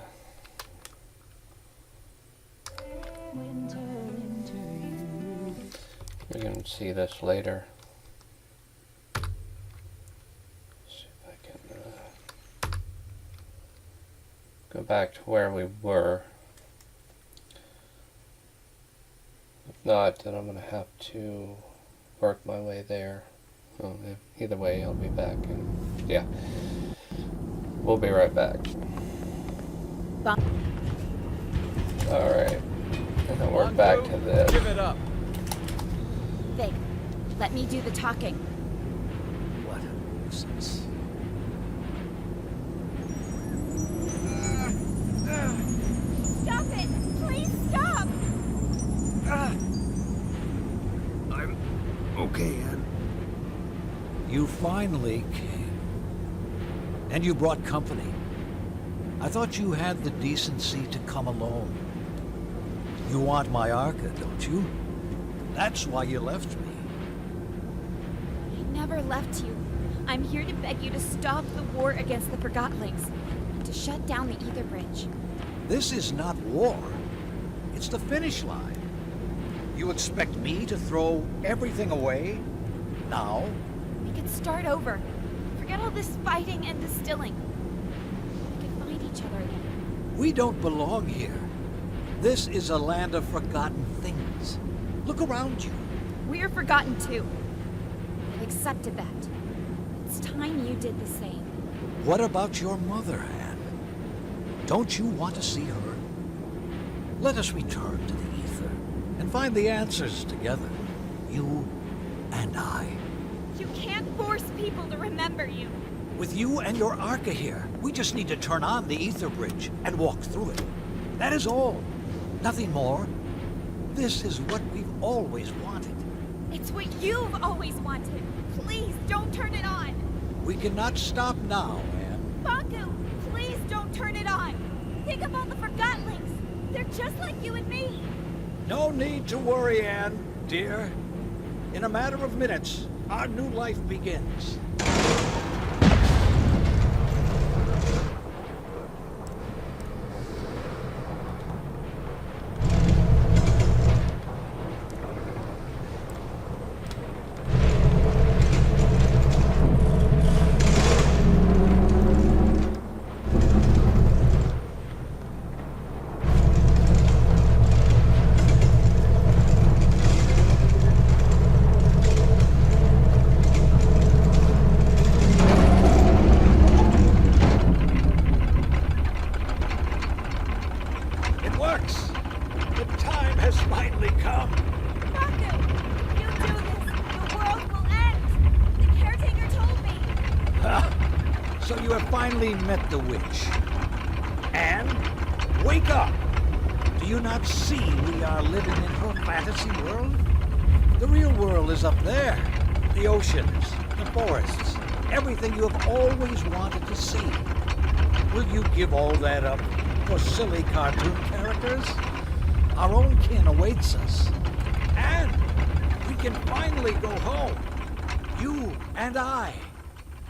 M: Winter, winter, you.
A: We can see this later. See if I can go back to where we were. If not, then I'm going to have to work my way there. Well, either way, I'll be back. And yeah, we'll be right back. Alright, and we're back to this.
F: Give it up.
E: Vic, let me do the talking.
L: What a nuisance.
E: Stop it! Please stop!
L: I'm okay, Anne. You finally came. And you brought company. I thought you had the decency to come alone. You want my Arca, don't you? That's why you left me.
E: I never left you. I'm here to beg you to stop the war against the Forgottlings, and to shut down the Ether Bridge.
L: This is not war. It's the finish line. You expect me to throw everything away? Now?
E: We could start over. Forget all this fighting and distilling. We could find each other again.
L: We don't belong here. This is a land of forgotten things. Look around you.
E: We're forgotten too. I've accepted that. It's time you did the same.
L: What about your mother, Anne? Don't you want to see her? Let us return to the Ether and find the answers together. You and I.
E: You can't force people to remember you.
L: With you and your Arca here, we just need to turn on the Ether Bridge and walk through it. That is all. Nothing more. This is what we've always wanted.
E: It's what you've always wanted. Please don't turn it on.
L: We cannot stop now, Anne.
E: Baku, please don't turn it on. Think about the Forgottlings. They're just like you and me.
L: No need to worry, Anne, dear. In a matter of minutes, our new life begins. Met the witch. And wake up! Do you not see we are living in her fantasy world? The real world is up there. The oceans, the forests, everything you have always wanted to see. Will you give all that up for silly cartoon characters? Our own kin awaits us. And we can finally go home. You and I.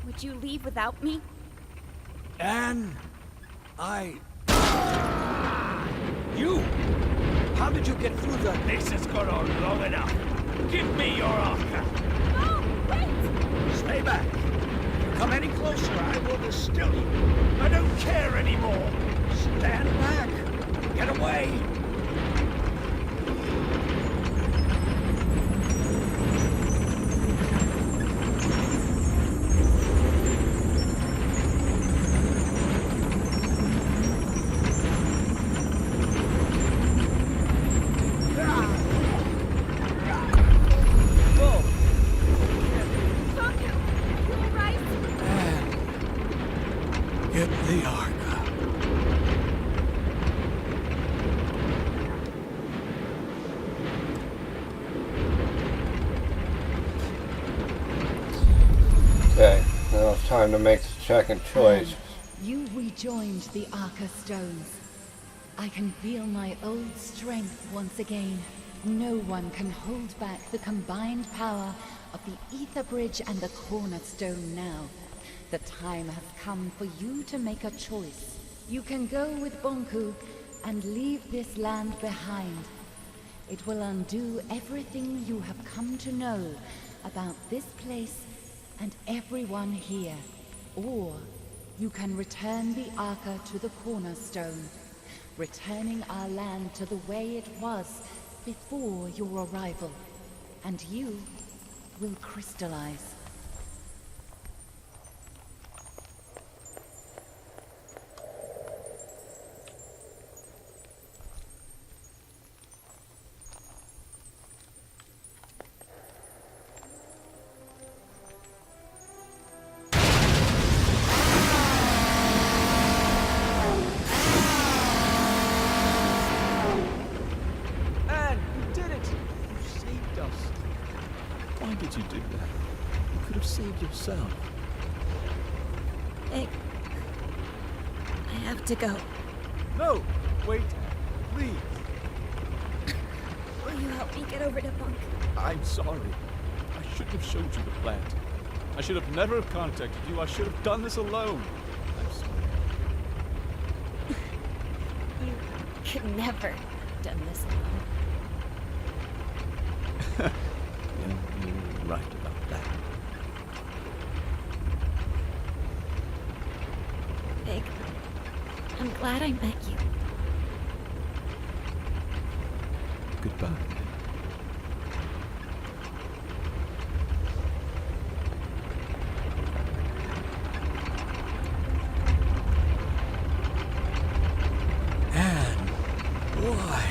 E: Would you leave without me?
L: And You! How did you get through the...
H: This has gone on long enough. Give me your Arca.
E: No, wait!
L: Stay back. If you come any closer, I will distill you.
H: I don't care anymore.
L: Stand back. Get away.
A: Okay, now it's time to make the second choice.
J: You rejoined the Arca Stones. I can feel my old strength once again. No one can hold back the combined power of the Ether Bridge and the Cornerstone now. The time has come for you to make a choice. You can go with Bonku and leave this land behind. It will undo everything you have come to know about this place and everyone here. Or you can return the Arca to the Cornerstone, returning our land to the way it was before your arrival, and you will crystallize.
F: Anne, you did it! You saved us. Why did you do that? You could have saved yourself.
E: Vic, I have to go.
F: No! Wait, Anne. Please.
E: Will you help me get over to Bunk?
F: I'm sorry. I shouldn't have showed you the plant. I should have never contacted you. I should have done this alone. I'm sorry.
E: You could never have done this alone.
F: Yeah, you're right about that.
E: Vic, I'm glad I met you.
F: Goodbye.
L: Anne, why?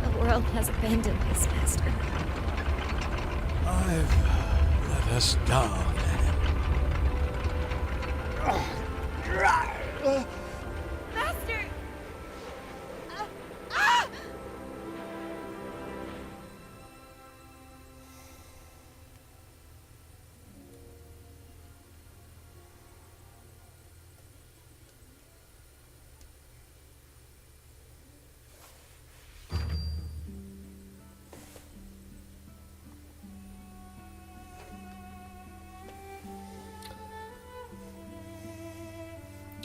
E: The world has abandoned us, Master.
L: I've let us down,
E: Master!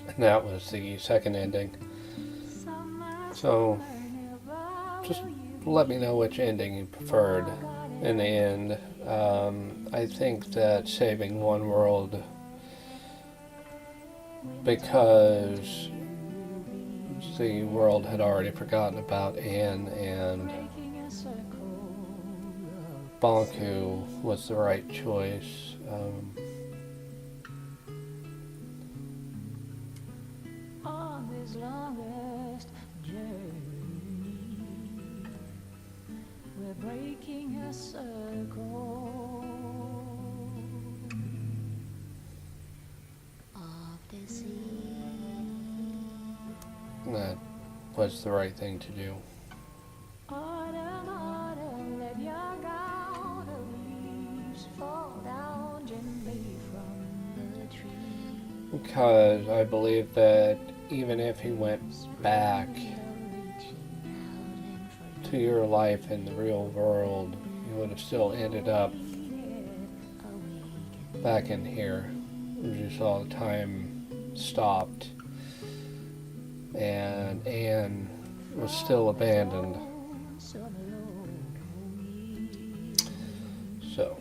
A: And that was the second ending. So, just let me know which ending you preferred in the end. I think that saving one world, because the world had already forgotten about Anne and Bonku, was the right choice.
M: On this longest journey, we're breaking a circle of the sea.
A: That was the right thing to do.
M: Autumn, autumn, let your gown of leaves fall down gently from the tree.
A: Because I believe that even if he went back to your life in the real world, you would have still ended up back in here. You saw the time stopped, and Anne was still abandoned. So,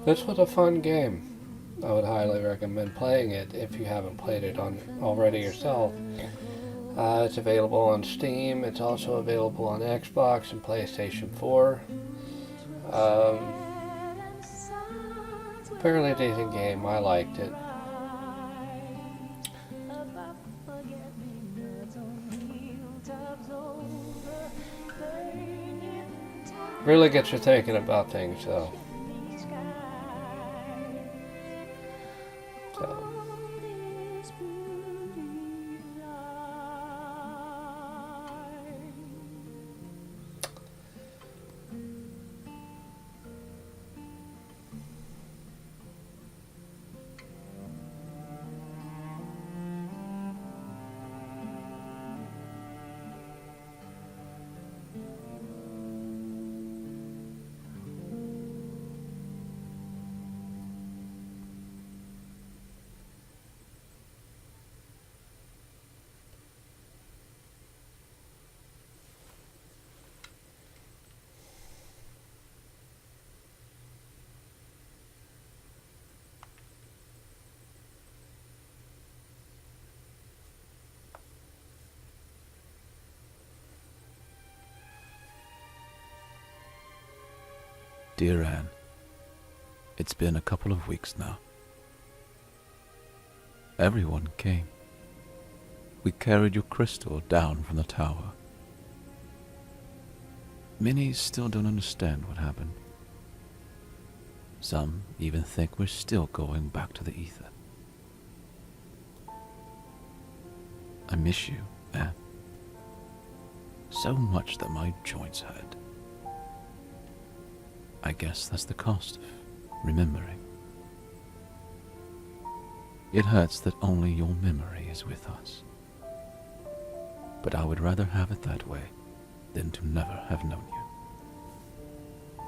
A: this was a fun game. I would highly recommend playing it if you haven't played it already yourself. It's available on Steam. It's also available on Xbox and PlayStation 4. Fairly decent game. I liked it. Really gets you thinking about things, though. So.
F: Dear Anne, it's been a couple of weeks now. Everyone came. We carried your crystal down from the tower. Many still don't understand what happened. Some even think we're still going back to the ether. I miss you, Anne. So much that my joints hurt. I guess that's the cost of remembering. It hurts that only your memory is with us. But I would rather have it that way than to never have known you.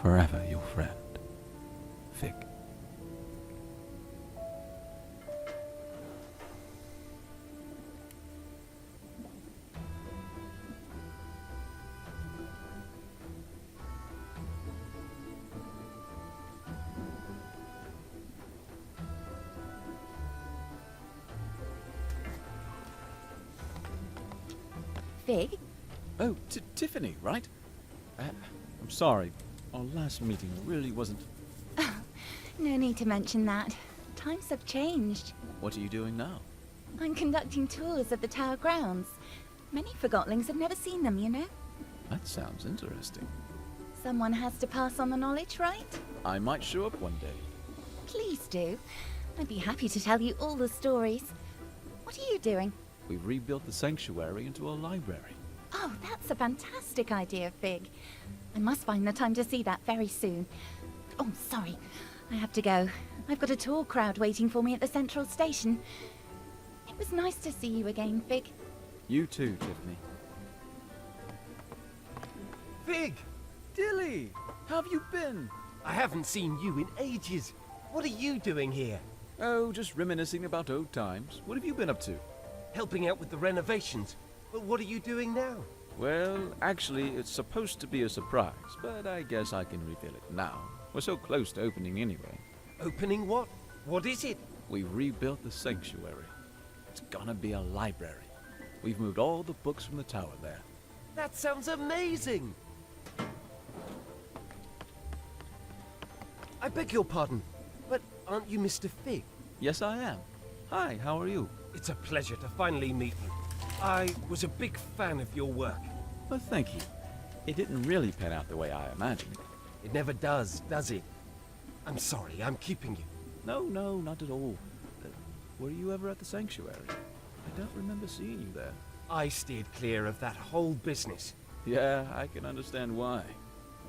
F: Forever your friend, Fig.
E: Fig?
F: Oh, Tiffany, right? I'm sorry. Our last meeting really wasn't...
E: No need to mention that. Times have changed.
F: What are you doing now?
E: I'm conducting tours of the tower grounds. Many Forgotlings have never seen them, you know?
F: That sounds interesting.
E: Someone has to pass on the knowledge, right?
F: I might show up one day.
E: Please do. I'd be happy to tell you all the stories. What are you doing?
F: We've rebuilt the sanctuary into a library.
E: Oh, that's a fantastic idea, Fig. I must find the time to see that very soon. Oh, sorry. I have to go. I've got a tour crowd waiting for me at the central station. It was nice to see you again, Fig.
F: You too, Tiffany.
H: Fig!
F: Dilly! How have you been?
H: I haven't seen you in ages. What are you doing here?
F: Oh, just reminiscing about old times. What have you been up to?
H: Helping out with the renovations. But what are you doing now?
F: Well, actually, it's supposed to be a surprise, but I guess I can reveal it now. We're so close to opening anyway.
H: Opening what? What is it?
F: We've rebuilt the sanctuary. It's gonna be a library. We've moved all the books from the tower there.
H: That sounds amazing! I beg your pardon, but aren't you Mr. Fig?
F: Yes, I am. Hi, how are you?
H: It's a pleasure to finally meet you. I was a big fan of your work.
F: Well, thank you. It didn't really pan out the way I imagined.
H: It never does it? I'm sorry, I'm keeping you.
F: No, not at all. Were you ever at the sanctuary? I don't remember seeing you there.
H: I steered clear of that whole business.
F: Yeah, I can understand why.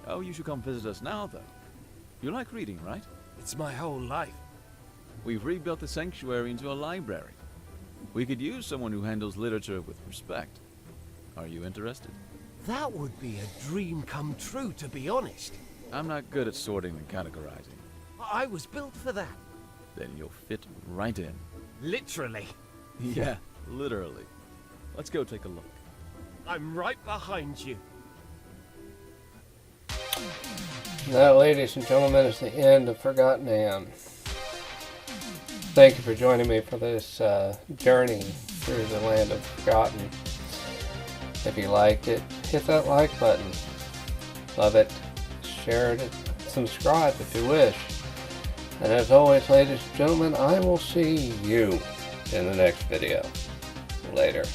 F: Oh, you should come visit us now, though. You like reading, right?
H: It's my whole life.
F: We've rebuilt the sanctuary into a library. We could use someone who handles literature with respect. Are you interested?
H: That would be a dream come true, to be honest.
F: I'm not good at sorting and categorizing.
H: I was built for that.
F: Then you'll fit right in.
H: Literally.
F: Yeah, literally. Let's go take a look.
H: I'm right behind you.
A: That, ladies and gentlemen, is the end of Forgotten Anne. Thank you for joining me for this journey through the land of Forgotten. If you liked it, hit that like button. Love it. Share it. Subscribe if you wish. And as always, ladies and gentlemen, I will see you in the next video. Later.